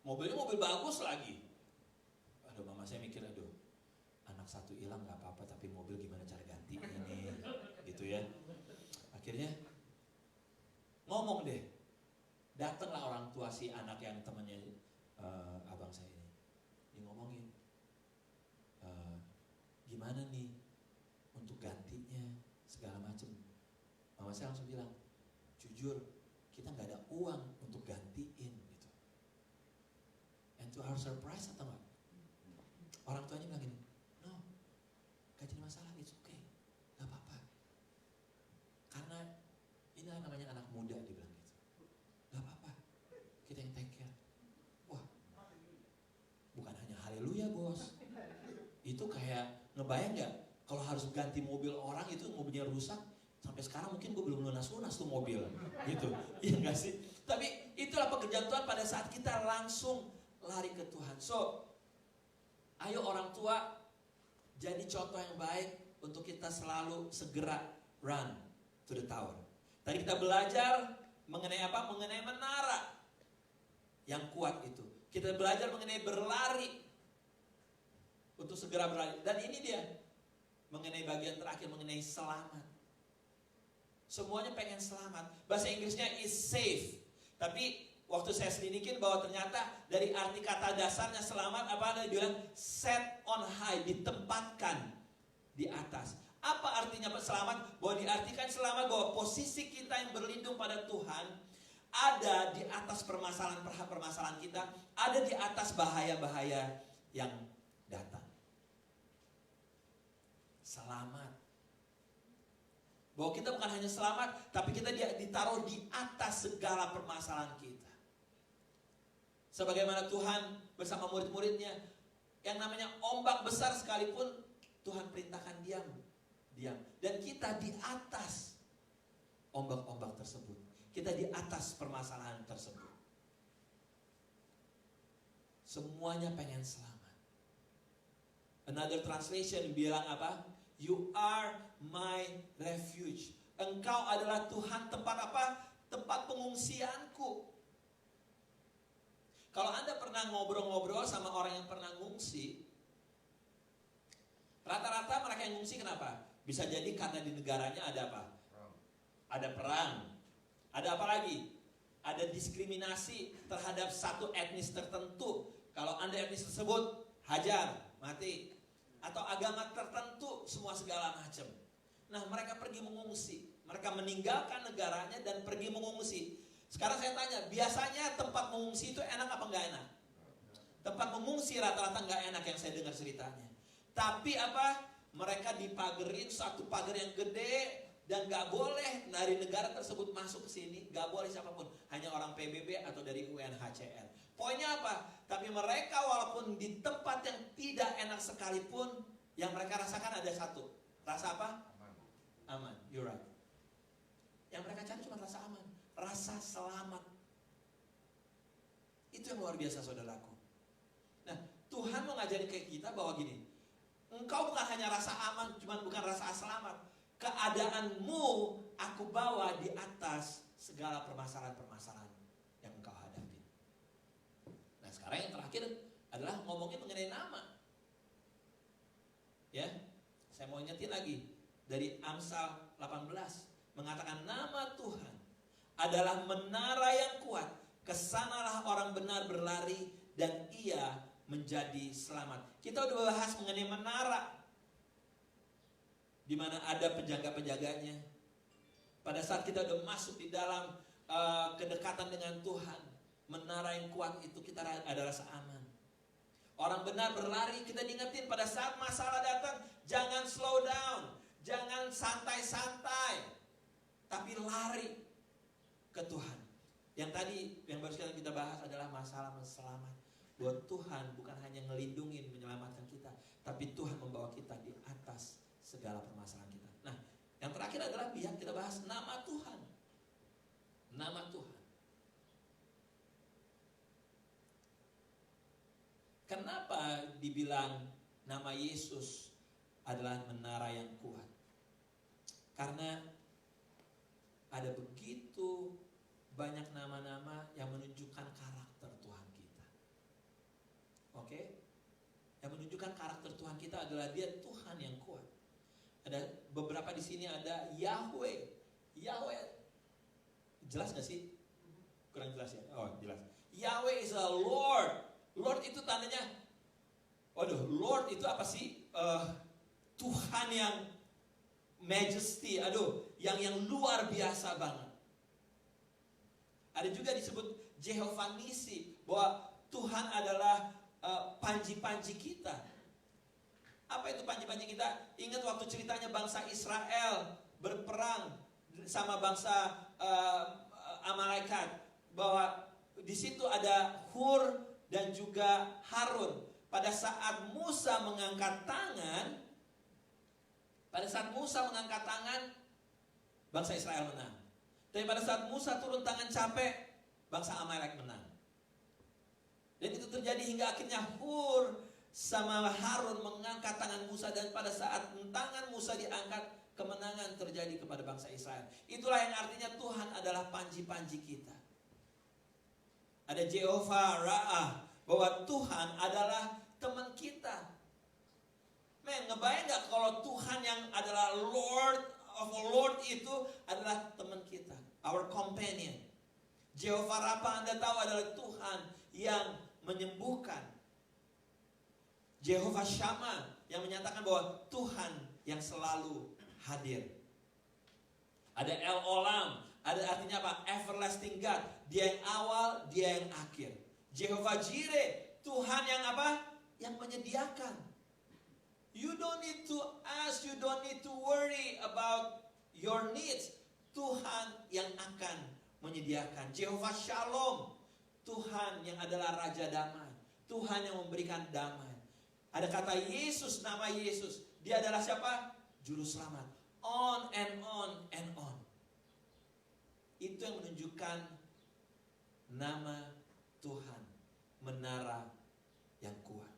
Mobilnya mobil bagus lagi. Aduh mama saya mikir, aduh anak 1 hilang gak apa-apa, tapi mobil gimana cara ganti ini, gitu ya. Akhirnya ngomong deh, datanglah orang tua si anak yang temannya abang saya ini. Dia ngomongin, gimana nih untuk gantinya segala macem. Mama saya langsung bilang, jujur kita nggak ada uang untuk gantiin gitu. And to our surprise, atau nggak? Orang tuanya bilang gini, no, gak jadi masalah, it's okay, nggak apa-apa. Karena ini namanya anak muda, dia bilang gitu. Gak apa-apa, kita yang take care. Wah, bukan hanya haleluya bos, itu kayak ngebayang gak kalau harus ganti mobil orang, itu mobilnya rusak, sampai sekarang mungkin gue belum lunas-lunas tuh mobil gitu, iya gak sih? Tapi itulah pekerjaan Tuhan pada saat kita langsung lari ke Tuhan. So, ayo orang tua jadi contoh yang baik untuk kita selalu segera run to the tower. Tadi kita belajar mengenai apa? Mengenai menara yang kuat itu. Kita belajar mengenai berlari untuk segera berlari. Dan ini dia mengenai bagian terakhir, mengenai selamat. Semuanya pengen selamat. Bahasa Inggrisnya is safe. Tapi waktu saya selidikin bahwa ternyata dari arti kata dasarnya selamat apa ada dibilang set on high, ditempatkan di atas. Apa artinya selamat? Bahwa diartikan selamat bahwa posisi kita yang berlindung pada Tuhan ada di atas permasalahan kita, ada di atas bahaya-bahaya yang datang. Selamat. Bahwa kita bukan hanya selamat, tapi kita ditaruh di atas segala permasalahan kita. Sebagaimana Tuhan bersama murid-muridnya, yang namanya ombak besar sekalipun Tuhan perintahkan diam. Dan kita di atas ombak-ombak tersebut. Kita di atas permasalahan tersebut. Semuanya pengen selamat. Another translation bilang apa? You are my refuge. Engkau adalah Tuhan tempat apa? Tempat pengungsianku. Kalau Anda pernah ngobrol-ngobrol sama orang yang pernah ngungsi, rata-rata mereka yang ngungsi kenapa? Bisa jadi karena di negaranya ada apa? Ada perang. Ada apa lagi? Ada diskriminasi terhadap satu etnis tertentu. Kalau Anda etnis tersebut, hajar, mati. Atau agama tertentu, semua segala macam. Nah, mereka pergi mengungsi. Mereka meninggalkan negaranya dan pergi mengungsi. Sekarang saya tanya, biasanya tempat mengungsi itu enak apa enggak enak? Tempat mengungsi rata-rata enggak enak yang saya dengar ceritanya. Tapi apa? Mereka dipagerin satu pagar yang gede dan enggak boleh dari negara tersebut masuk ke sini, enggak boleh siapapun, hanya orang PBB atau dari UNHCR. Poinnya apa? Tapi mereka walaupun di tempat yang tidak enak sekalipun, yang mereka rasakan ada satu. Rasa apa? Aman. You're right. Yang mereka cari cuma rasa aman, rasa selamat. Itu yang luar biasa, saudaraku. Nah, Tuhan mau ngajarin ke kita bahwa gini, engkau bukan hanya rasa aman, cuma bukan rasa selamat. Keadaanmu aku bawa di atas segala permasalahan-permasalahan yang engkau hadapi. Nah, sekarang yang terakhir adalah ngomongin mengenai nama. Ya, saya mau ingetin lagi dari Amsal 18 mengatakan nama Tuhan adalah menara yang kuat. Kesanalah orang benar berlari dan ia menjadi selamat. Kita udah bahas mengenai menara, di mana ada penjaga-penjaganya. Pada saat kita udah masuk di dalam kedekatan dengan Tuhan, menara yang kuat itu kita ada rasa aman. Orang benar berlari, kita diingetin pada saat masalah datang, jangan slow down, jangan santai-santai, tapi lari ke Tuhan. Yang tadi, yang baru sekali kita bahas adalah masalah selamat. Bahwa Tuhan bukan hanya ngelindungin, menyelamatkan kita, tapi Tuhan membawa kita di atas segala permasalahan kita. Nah, yang terakhir adalah yang kita bahas nama Tuhan. Nama Tuhan. Kenapa dibilang nama Yesus adalah menara yang kuat? Karena ada begitu banyak nama-nama yang menunjukkan karakter Tuhan kita. Oke? Yang menunjukkan karakter Tuhan kita adalah Dia Tuhan yang kuat. Ada beberapa di sini ada Yahweh. Yahweh. Jelas gak sih? Kurang jelas ya? Oh, jelas. Yahweh is a Lord. Lord itu tandanya, waduh, Lord itu apa sih? Tuhan yang majesty, yang luar biasa banget. Ada juga disebut Jehovah Nisi, bahwa Tuhan adalah panji-panji kita. Apa itu panji-panji kita? Ingat waktu ceritanya bangsa Israel berperang sama bangsa Amalekat, bahwa di situ ada Hur dan juga Harun. Pada saat Musa mengangkat tangan, bangsa Israel menang. Tapi pada saat Musa turun tangan capek, bangsa Amalek menang. Dan itu terjadi hingga akhirnya Hur sama Harun mengangkat tangan Musa, dan pada saat tangan Musa diangkat, kemenangan terjadi kepada bangsa Israel. Itulah yang artinya Tuhan adalah panji-panji kita. Ada Jehovah Ra'ah, bahwa Tuhan adalah teman kita. Men, ngebayang gak kalau Tuhan yang adalah Lord of all Lord itu adalah teman kita, our companion. Jehovah Rafa, Anda tahu, adalah Tuhan yang menyembuhkan. Jehovah Shammah yang menyatakan bahwa Tuhan yang selalu hadir. Ada El Olam, ada artinya apa? Everlasting God. Dia yang awal, dia yang akhir. Jehovah Jireh, Tuhan yang apa? Yang menyediakan. You don't need to ask, you don't need to worry about your needs. Tuhan yang akan menyediakan. Jehovah Shalom, Tuhan yang adalah Raja Damai. Tuhan yang memberikan damai. Ada kata Yesus, nama Yesus. Dia adalah siapa? Juru selamat. On and on and on. Itu yang menunjukkan nama Tuhan, menara yang kuat.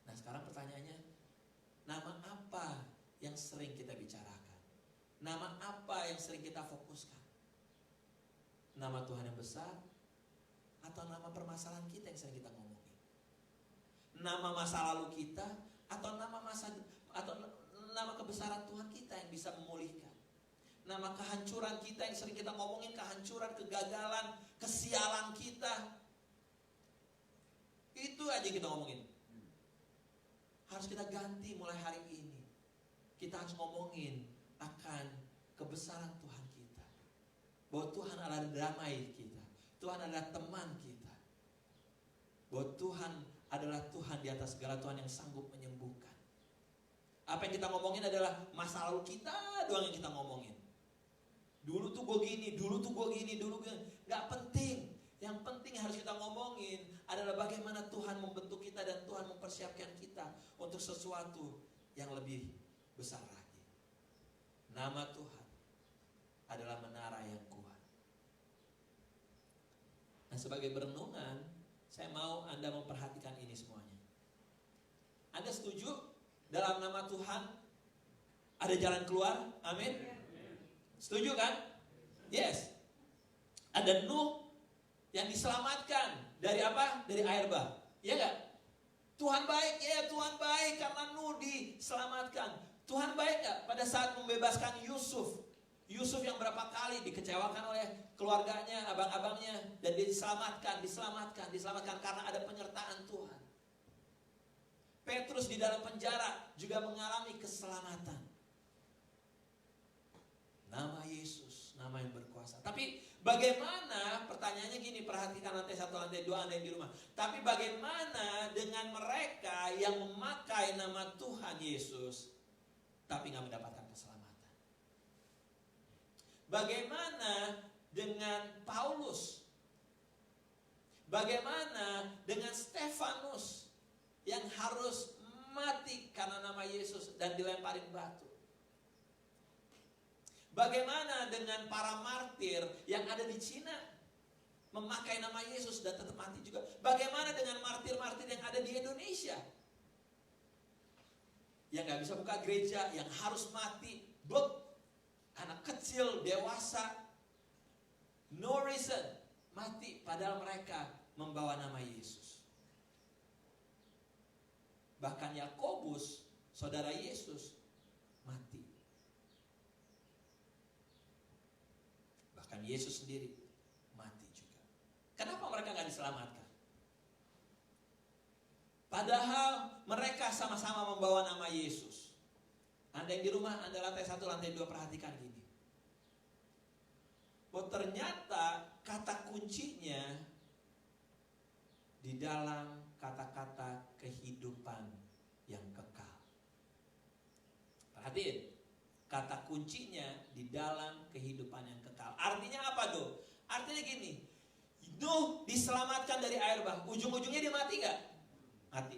Nah sekarang pertanyaannya, nama apa yang sering kita bicarakan? Nama apa yang sering kita fokuskan? Nama Tuhan yang besar atau nama permasalahan kita yang sering kita ngomongin? Nama masa lalu kita atau nama kebesaran Tuhan kita yang bisa memulihkan? Nama kehancuran kita yang sering kita ngomongin, kehancuran, kegagalan, kesialan kita. Itu aja kita ngomongin. Harus kita ganti mulai hari ini. Kita harus ngomongin akan kebesaran Tuhan kita. Bahwa Tuhan adalah damai kita. Tuhan adalah teman kita. Bahwa Tuhan adalah Tuhan di atas segala, Tuhan yang sanggup menyembuhkan. Apa yang kita ngomongin adalah masa lalu kita doang yang kita ngomongin. Dulu tuh gue gini, dulu tuh gue gini, dulu gue gak penting. Yang penting yang harus kita ngomongin adalah bagaimana Tuhan membentuk kita dan Tuhan mempersiapkan kita untuk sesuatu yang lebih besar lagi. Nama Tuhan adalah menara yang kuat. Nah sebagai berenungan, saya mau Anda memperhatikan ini semuanya. Anda setuju dalam nama Tuhan ada jalan keluar? Amin. Setuju kan? Yes. Ada Nuh yang diselamatkan dari apa? Dari air bah. Iya gak? Tuhan baik, ya Tuhan baik karena Nuh diselamatkan. Tuhan baik gak pada saat membebaskan Yusuf? Yusuf yang berapa kali dikecewakan oleh keluarganya, abang-abangnya, dan dia diselamatkan karena ada penyertaan Tuhan. Petrus di dalam penjara juga mengalami keselamatan. Nama Yesus, nama yang berkuasa. Tapi bagaimana, pertanyaannya gini, perhatikan lantai 1, lantai 2, Anda yang di rumah. Tapi bagaimana dengan mereka yang memakai nama Tuhan Yesus, tapi gak mendapatkan keselamatan? Bagaimana dengan Paulus? Bagaimana dengan Stefanus yang harus mati karena nama Yesus dan dilemparin batu? Bagaimana dengan para martir yang ada di Cina memakai nama Yesus dan tetap mati juga? Bagaimana dengan martir-martir yang ada di Indonesia yang gak bisa buka gereja, yang harus mati? Anak kecil, dewasa, no reason, mati padahal mereka membawa nama Yesus. Bahkan Yakobus, saudara Yesus, mati. Bahkan Yesus sendiri mati juga. Kenapa mereka gak diselamatkan? Padahal mereka sama-sama membawa nama Yesus. Anda yang di rumah, Anda lantai 1, lantai 2, perhatikan gini. Oh ternyata kata kuncinya di dalam kata-kata kehidupan yang kekal. Perhatiin, kata kuncinya di dalam kehidupan yang kekal. Artinya apa tuh? Artinya gini, Nuh diselamatkan dari air bah. Ujung-ujungnya dia mati gak? Mati.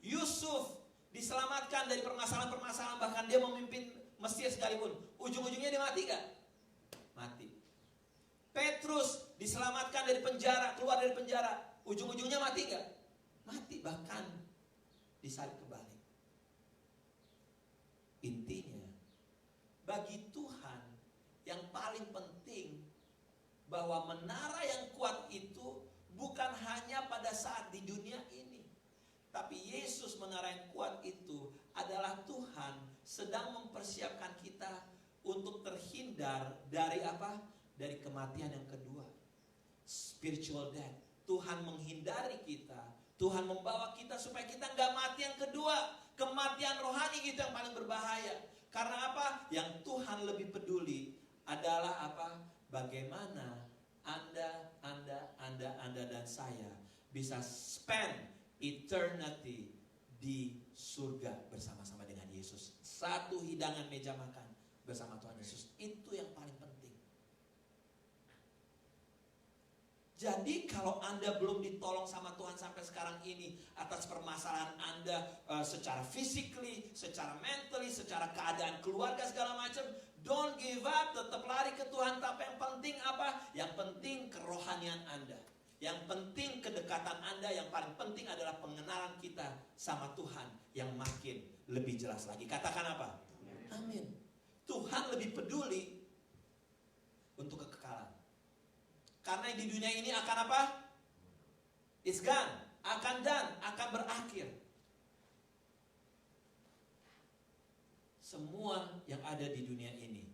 Yusuf diselamatkan dari permasalahan-permasalahan, bahkan dia memimpin Mesir sekalipun. Ujung-ujungnya dia mati gak? Mati. Petrus diselamatkan dari penjara, keluar dari penjara. Ujung-ujungnya mati gak? Mati, bahkan disalib kembali. Intinya, bagi Tuhan yang paling penting bahwa menara yang kuat itu bukan hanya pada saat di dunia ini. Tapi Yesus, menara yang kuat itu adalah Tuhan sedang mempersiapkan kita untuk terhindar dari apa? Dari kematian yang kedua. Spiritual death. Tuhan menghindari kita. Tuhan membawa kita supaya kita gak mati yang kedua. Kematian rohani itu yang paling berbahaya. Karena apa? Yang Tuhan lebih peduli adalah apa? Bagaimana Anda dan saya bisa spend eternity di surga bersama-sama dengan Yesus. Satu hidangan meja makan bersama Tuhan Yesus. Itu yang paling penting. Jadi kalau Anda belum ditolong sama Tuhan sampai sekarang ini atas permasalahan Anda secara physically, secara mentally, secara keadaan keluarga segala macam, don't give up, tetap lari ke Tuhan. Tapi yang penting apa? Yang penting kerohanian Anda. Yang penting kedekatan Anda, yang paling penting adalah pengenalan kita sama Tuhan yang makin lebih jelas lagi. Katakan apa? Amin. Tuhan lebih peduli untuk kekekalan. Karena di dunia ini akan apa? It's gone, akan done, akan berakhir. Semua yang ada di dunia ini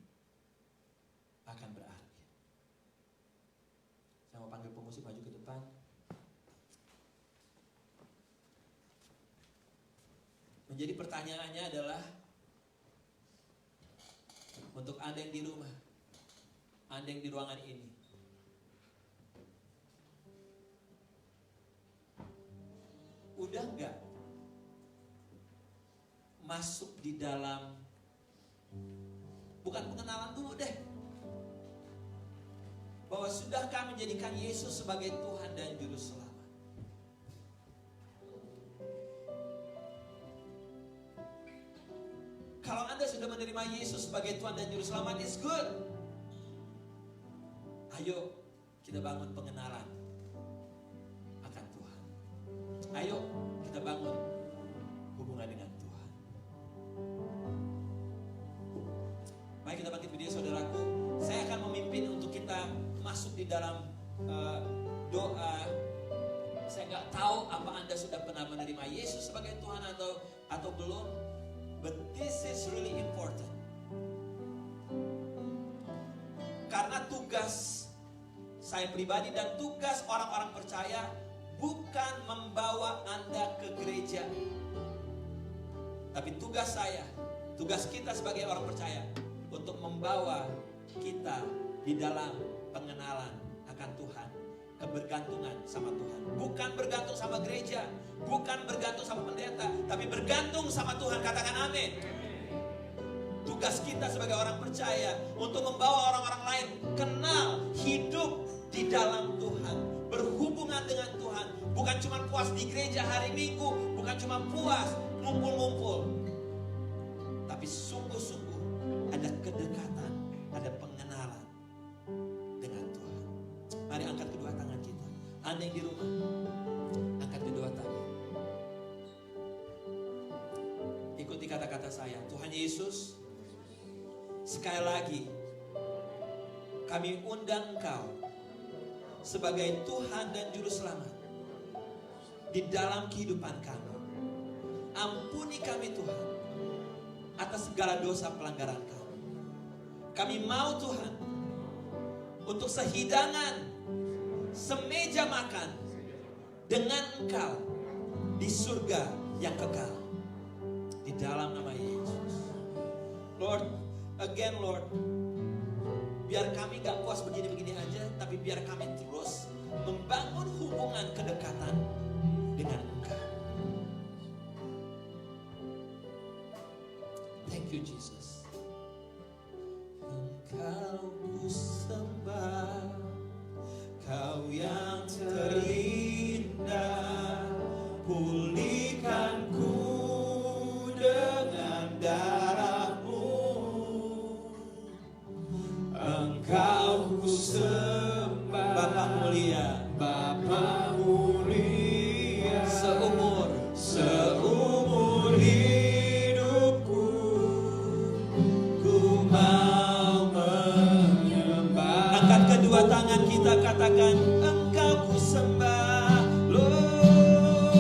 akan berakhir. Saya mau panggil pemusik maju ke depan. Menjadi pertanyaannya adalah untuk Anda yang di rumah, Anda yang di ruangan ini, udah enggak masuk di dalam, bukan pengenalan dulu deh, bahwa sudahkah menjadikan Yesus sebagai Tuhan dan Juru Selamat? Kalau Anda sudah menerima Yesus sebagai Tuhan dan Juru Selamat, it's good. Ayo kita bangun pengenalan akan Tuhan. Ayo kita bangun hubungan dengan Tuhan. Baik, kita bangkit berdiri saudaraku. Saya akan memimpin untuk kita masuk di dalam doa. Saya nggak tahu apa Anda sudah pernah menerima Yesus sebagai Tuhan atau belum. But this is really important. Karena tugas saya pribadi dan tugas orang-orang percaya bukan membawa Anda ke gereja. Tapi tugas saya, tugas kita sebagai orang percaya untuk membawa kita di dalam pengenalan akan Tuhan, kebergantungan sama Tuhan. Bukan bergantung sama gereja, bukan bergantung sama pendeta, tapi bergantung sama Tuhan. Katakan amin. Tugas kita sebagai orang percaya untuk membawa orang-orang lain kenal, hidup di dalam Tuhan, berhubungan dengan Tuhan. Bukan cuma puas di gereja hari Minggu, bukan cuma puas ngumpul-ngumpul, tapi sungguh-sungguh ada kedekatan, ada pengenalan dengan Tuhan. Mari angkat kedua tangan kita. Anda yang di rumah, angkat kedua tangan. Ikuti kata-kata saya. Tuhan Yesus, sekali lagi kami undang Engkau sebagai Tuhan dan Juru Selamat di dalam kehidupan kami. Ampuni kami Tuhan atas segala dosa pelanggaran kami. Kami mau Tuhan untuk sehidangan, semeja makan dengan Engkau di surga yang kekal. Di dalam nama Yesus. Lord, again Lord, biar kami gak puas begini-begini aja, tapi biar kami terus membangun hubungan kedekatan dengan Engkau. Thank you Jesus. Engkau ku sembah, Kau yang terindah, pulihkan ku dengan darah-Mu. Engkau ku sembah, Bapa mulia, Bapa mulia, seumur hidupku ku mau menyembah. Angkat kedua tangan kita, katakan Engkau ku sembah, Lord.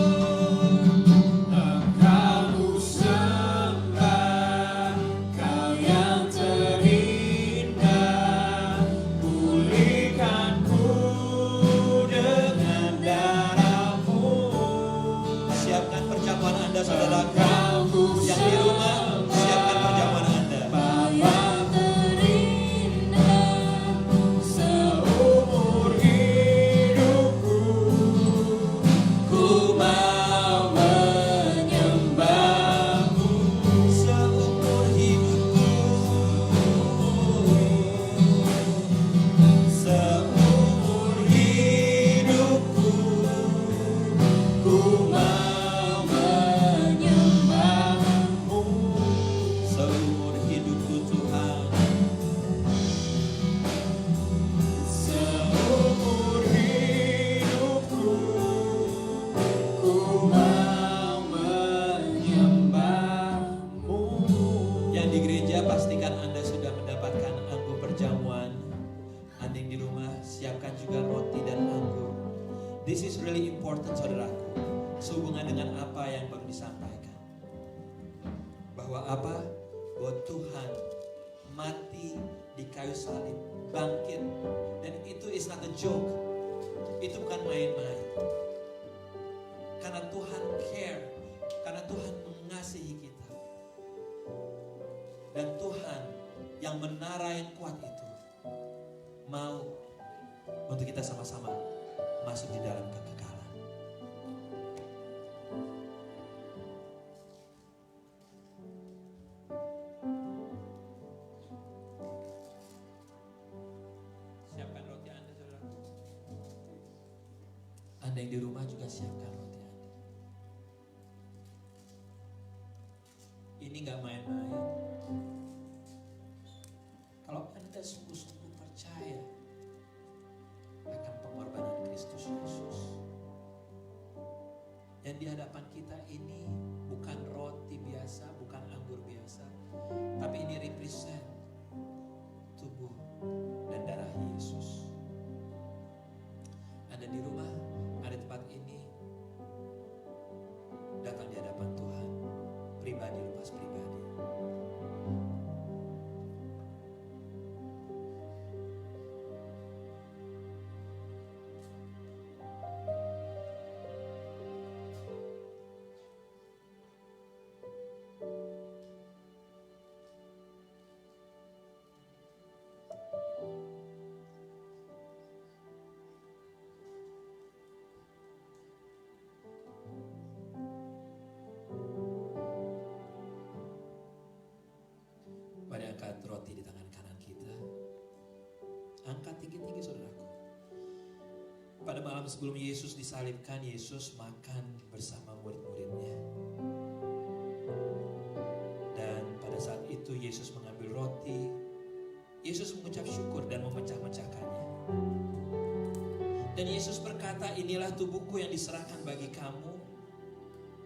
Engkau ku sembah, Kau yang terindah, pulihkan ku dengan darah-Mu. Siapkan perjamuan Anda saudaraku. Yang di rumah, siapkan perjamuan Anda. Yang terindah seumur hidup. important saudaraku, sehubungan dengan apa yang baru disampaikan. Bahwa apa? Bahwa Tuhan mati di kayu salib, bangkit, dan itu is not a joke. Itu bukan main-main. Karena Tuhan care, karena Tuhan mengasihi kita. Dan Tuhan yang menara yang kuat itu mau untuk kita sama-sama masuk di dalam kekekalan. Siapkan roti Anda, saudara. Anda yang di rumah juga siapkan roti Anda. Ini gak main-main. Kalau Anda sungguh-sungguh percaya akan pengorbanan Kristus Yesus, yang di hadapan kita ini bukan roti biasa, bukan anggur biasa, tapi ini represent tubuh dan darah Yesus. Anda di rumah, ada tempat ini, datang di hadapan Tuhan, pribadi lepas pribadi. Mari angkat roti di tangan kanan kita. Angkat tinggi-tinggi saudaraku. Pada malam sebelum Yesus disalibkan, Yesus makan bersama murid-muridnya. Dan pada saat itu Yesus mengambil roti. Yesus mengucap syukur dan memecah-mecahkannya. Dan Yesus berkata, inilah tubuhku yang diserahkan bagi kamu.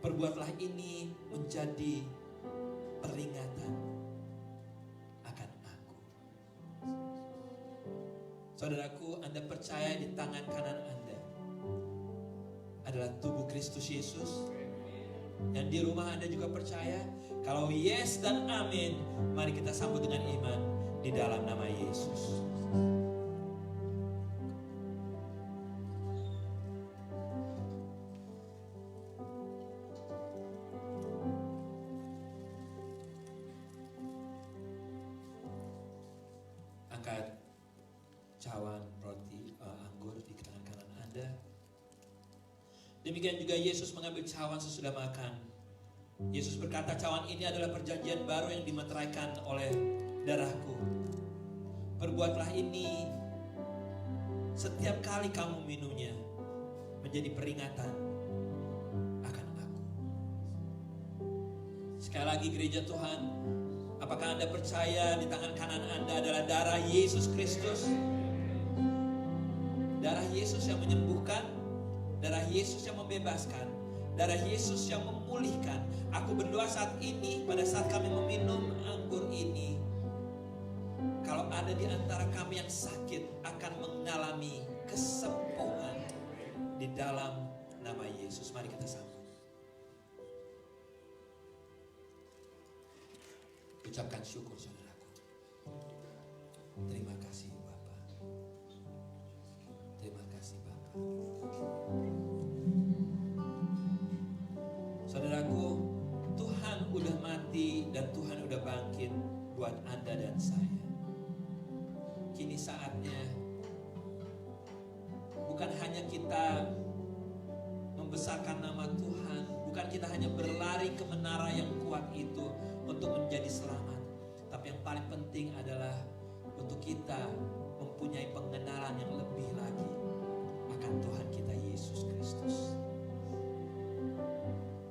Perbuatlah ini menjadi peringatan akan aku. Saudaraku, Anda percaya di tangan kanan Anda adalah tubuh Kristus Yesus? Dan di rumah Anda juga percaya? Kalau yes dan amin, mari kita sambut dengan iman di dalam nama Yesus. Angkat cawan roti anggur di tangan kanan Anda. Demikian juga Yesus mengambil cawan sesudah makan. Yesus berkata, cawan ini adalah perjanjian baru yang dimeteraikan oleh darahku. Perbuatlah ini setiap kali kamu minumnya menjadi peringatan akan aku. Sekali lagi gereja Tuhan, apakah Anda percaya di tangan kanan Anda adalah darah Yesus Kristus? Darah Yesus yang menyembuhkan, darah Yesus yang membebaskan, darah Yesus yang memulihkan. Aku berdoa saat ini, pada saat kami meminum anggur ini, kalau ada di antara kami yang sakit akan mengalami kesembuhan di dalam nama Yesus. Mari kita sambut. Ucapkan syukur saudaraku. Terima kasih Bapak. Terima kasih Bapak. Saudaraku, Tuhan udah mati dan Tuhan udah bangkit buat Anda dan saya. Kini saatnya bukan hanya kita membesarkan nama Tuhan, bukan kita hanya berlari ke menara yang kuat itu untuk menjadi selamat, tapi yang paling penting adalah untuk kita mempunyai pengenalan yang lebih lagi akan Tuhan kita Yesus Kristus.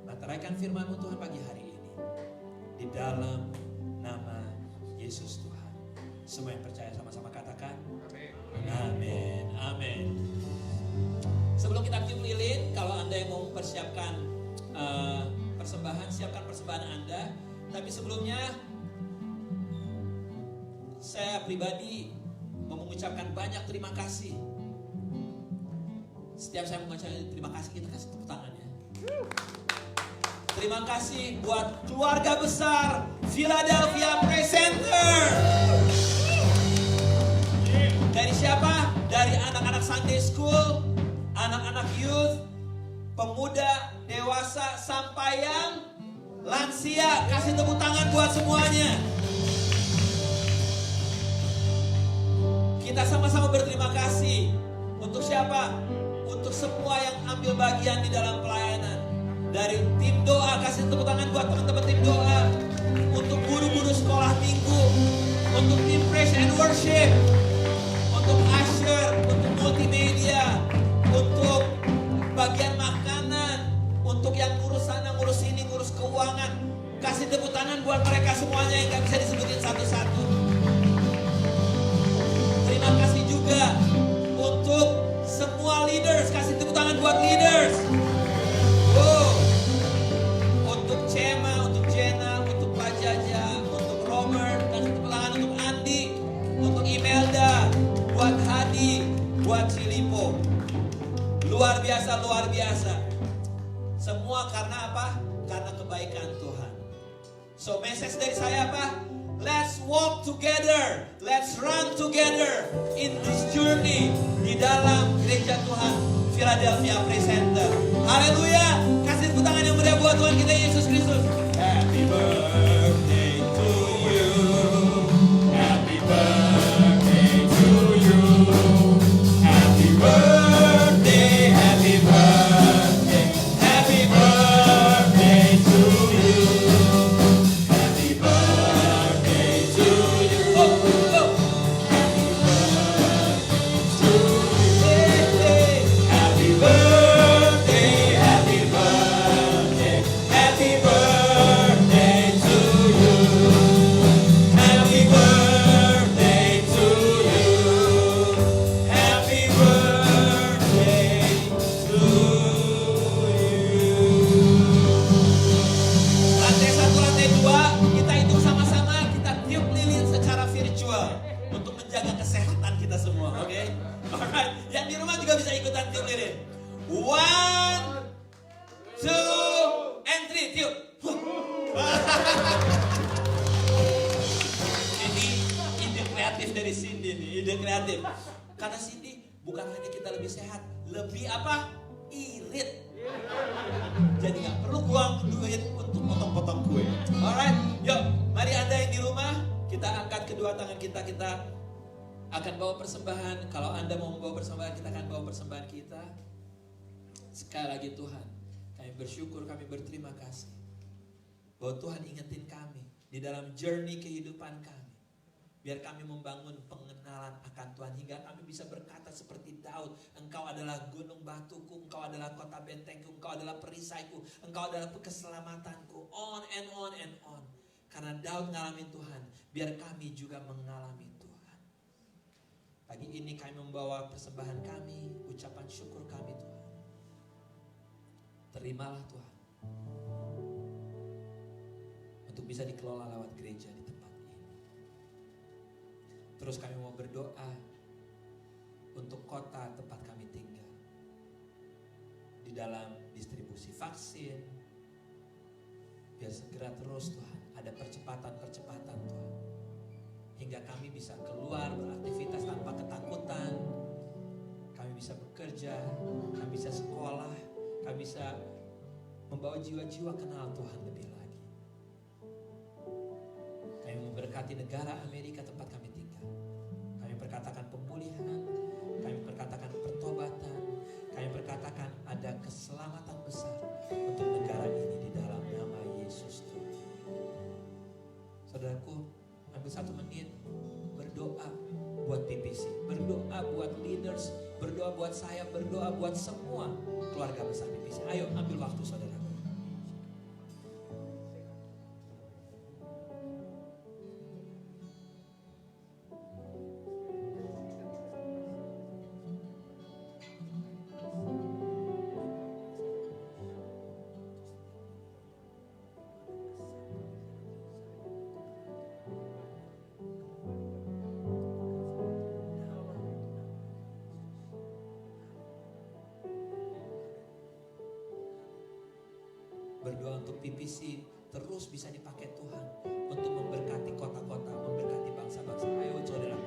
Meteraikan firman-Mu Tuhan pagi hari ini di dalam nama Yesus Tuhan. Semua yang percaya sama-sama katakan amin. Amin. Sebelum kita tiup lilin, kalau Anda yang mau mempersiapkan persembahan, siapkan persembahan Anda. Tapi sebelumnya saya pribadi mau mengucapkan banyak terima kasih. Setiap saya mengucapkan terima kasih, kita kasih tepuk tangannya. Terima kasih buat keluarga besar Philadelphia Praise Center. Dari siapa? Dari anak-anak Sunday School, anak-anak youth, pemuda, dewasa, sampai yang lansia. Kasih tepuk tangan buat semuanya. Kita sama-sama berterima kasih. Untuk siapa? Untuk semua yang ambil bagian di dalam pelayanan. Dari tim doa, kasih tepuk tangan buat teman-teman tim doa. Untuk guru-guru sekolah minggu. Untuk tim praise and worship. Untuk usher, untuk multimedia. Untuk bagian makanan. Untuk yang ngurus sana, ngurus sini, ngurus keuangan. Kasih tepuk tangan buat mereka semuanya yang gak bisa disebutin satu-satu. Terima kasih juga untuk semua leaders. Kasih tepuk tangan buat leaders. Untuk Cema, untuk Jenna, untuk Pak Jaja, untuk Robert, kasih tepuk tangan untuk Andi, untuk Imelda, buat Hadi, buat Cilipo. Luar biasa, luar biasa. Semua karena apa? Karena kebaikan Tuhan. So message dari saya apa? Let's walk together, let's run together in this journey di dalam gereja Tuhan Philadelphia Praise Center. Haleluya! Kasih tepuk tangan yang meriah buat Tuhan kita Yesus Kristus. Happy birthday to you. Happy birthday to you. Happy birthday, happy birthday, happy birthday to you. Happy birthday to you. Oh, oh. Happy birthday, happy birthday, happy birthday to you. Happy birthday to you. Happy birthday to you. Lantai 1, lantai 2, kita hitung sama-sama, kita tiup lilin secara virtual untuk menjaga kesehatan kita semua, oke? Alright, yang di rumah juga bisa ikutan tiup lilin. 1, 2, and 3, tiup. Ini ide kreatif dari Cindy nih, ide kreatif. Kata Cindy, bukan hanya kita lebih sehat, lebih apa? Irit. Jadi gak perlu buang duit untuk potong-potong kue. Alright, yuk, mari Anda yang di rumah, kita angkat kedua tangan kita akan bawa persembahan. Kalau Anda mau membawa persembahan, kita akan bawa persembahan kita. Sekali lagi Tuhan, kami bersyukur, kami berterima kasih bahwa Tuhan ingetin kami di dalam journey kehidupan kami. Biar kami membangun pengenalan akan Tuhan hingga kami bisa berkata seperti Daud, Engkau adalah gunung batuku, Engkau adalah kota bentengku, Engkau adalah perisaiku, Engkau adalah keselamatanku. On and on and on. Karena Daud ngalamin Tuhan, biar kami juga mengalami Tuhan. Pagi ini kami membawa persembahan kami, ucapan syukur kami Tuhan. Terimalah Tuhan. Untuk bisa dikelola lewat gereja di tempat ini. Terus kami mau berdoa untuk kota tempat kami tinggal. Di dalam distribusi vaksin. Biar segera terus Tuhan, ada percepatan-percepatan Tuhan. Hingga kami bisa keluar beraktivitas tanpa ketakutan. Kami bisa bekerja, kami bisa sekolah, kami bisa membawa jiwa-jiwa kenal Tuhan lebih lagi. Kami memberkati negara Amerika tempat kami tinggal. Kami perkatakan pemulihan, kami perkatakan pertobatan, kami perkatakan ada keselamatan besar untuk negara ini di dalam nama Yesus Tuhan. Saudaraku, ambil 1 menit berdoa buat PPC, berdoa buat leaders, berdoa buat saya, berdoa buat semua keluarga besar PPC. Ayo ambil waktu saudara. kondisi terus bisa dipakai Tuhan untuk memberkati kota-kota, memberkati bangsa-bangsa. Ayo saudara.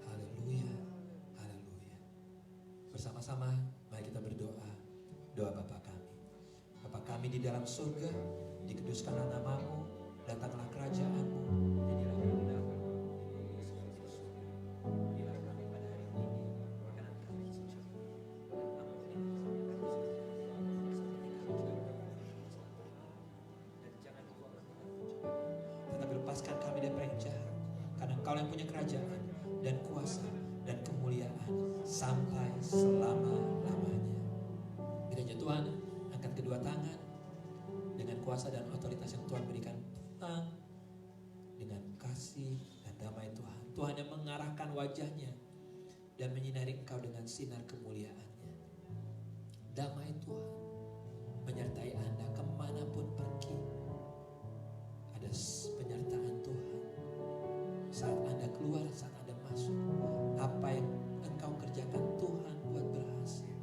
Haleluya, haleluya. Bersama-sama mari kita berdoa. Doa Bapa kami. Bapa kami di dalam surga, dikuduskanlah namamu, datanglah kerajaanmu. Jadilah kehendakmu di bumi seperti di surga. Berilah kami pada hari ini makanan kami yang secukupnya. Dan jangan bawa kami dalam pencobaan, tetapi lepaskan kami dari yang jahat. Karena Engkau yang punya kerajaan dan kuasa dan kemuliaan sampai selama-lamanya. Gereja Tuhan, angkat kedua tangan dengan kuasa dan otoritas yang Tuhan berikan. Tuhan, dengan kasih dan damai Tuhan. Tuhan yang mengarahkan wajahnya dan menyinari engkau dengan sinar kemuliaannya. Damai Tuhan menyertai Anda kemanapun pergi. Ada penyertaan Tuhan saat Anda keluar, saat Anda masuk. Apa yang engkau kerjakan Tuhan buat berhasil.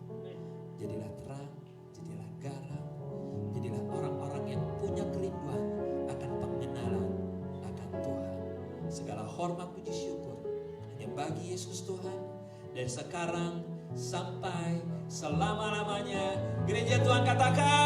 Jadilah terang, jadilah garam, jadilah orang-orang yang punya kerinduan akan pengenalan akan Tuhan. Segala hormat puji syukur hanya bagi Yesus Tuhan, dari sekarang sampai selama-lamanya. Gereja Tuhan katakan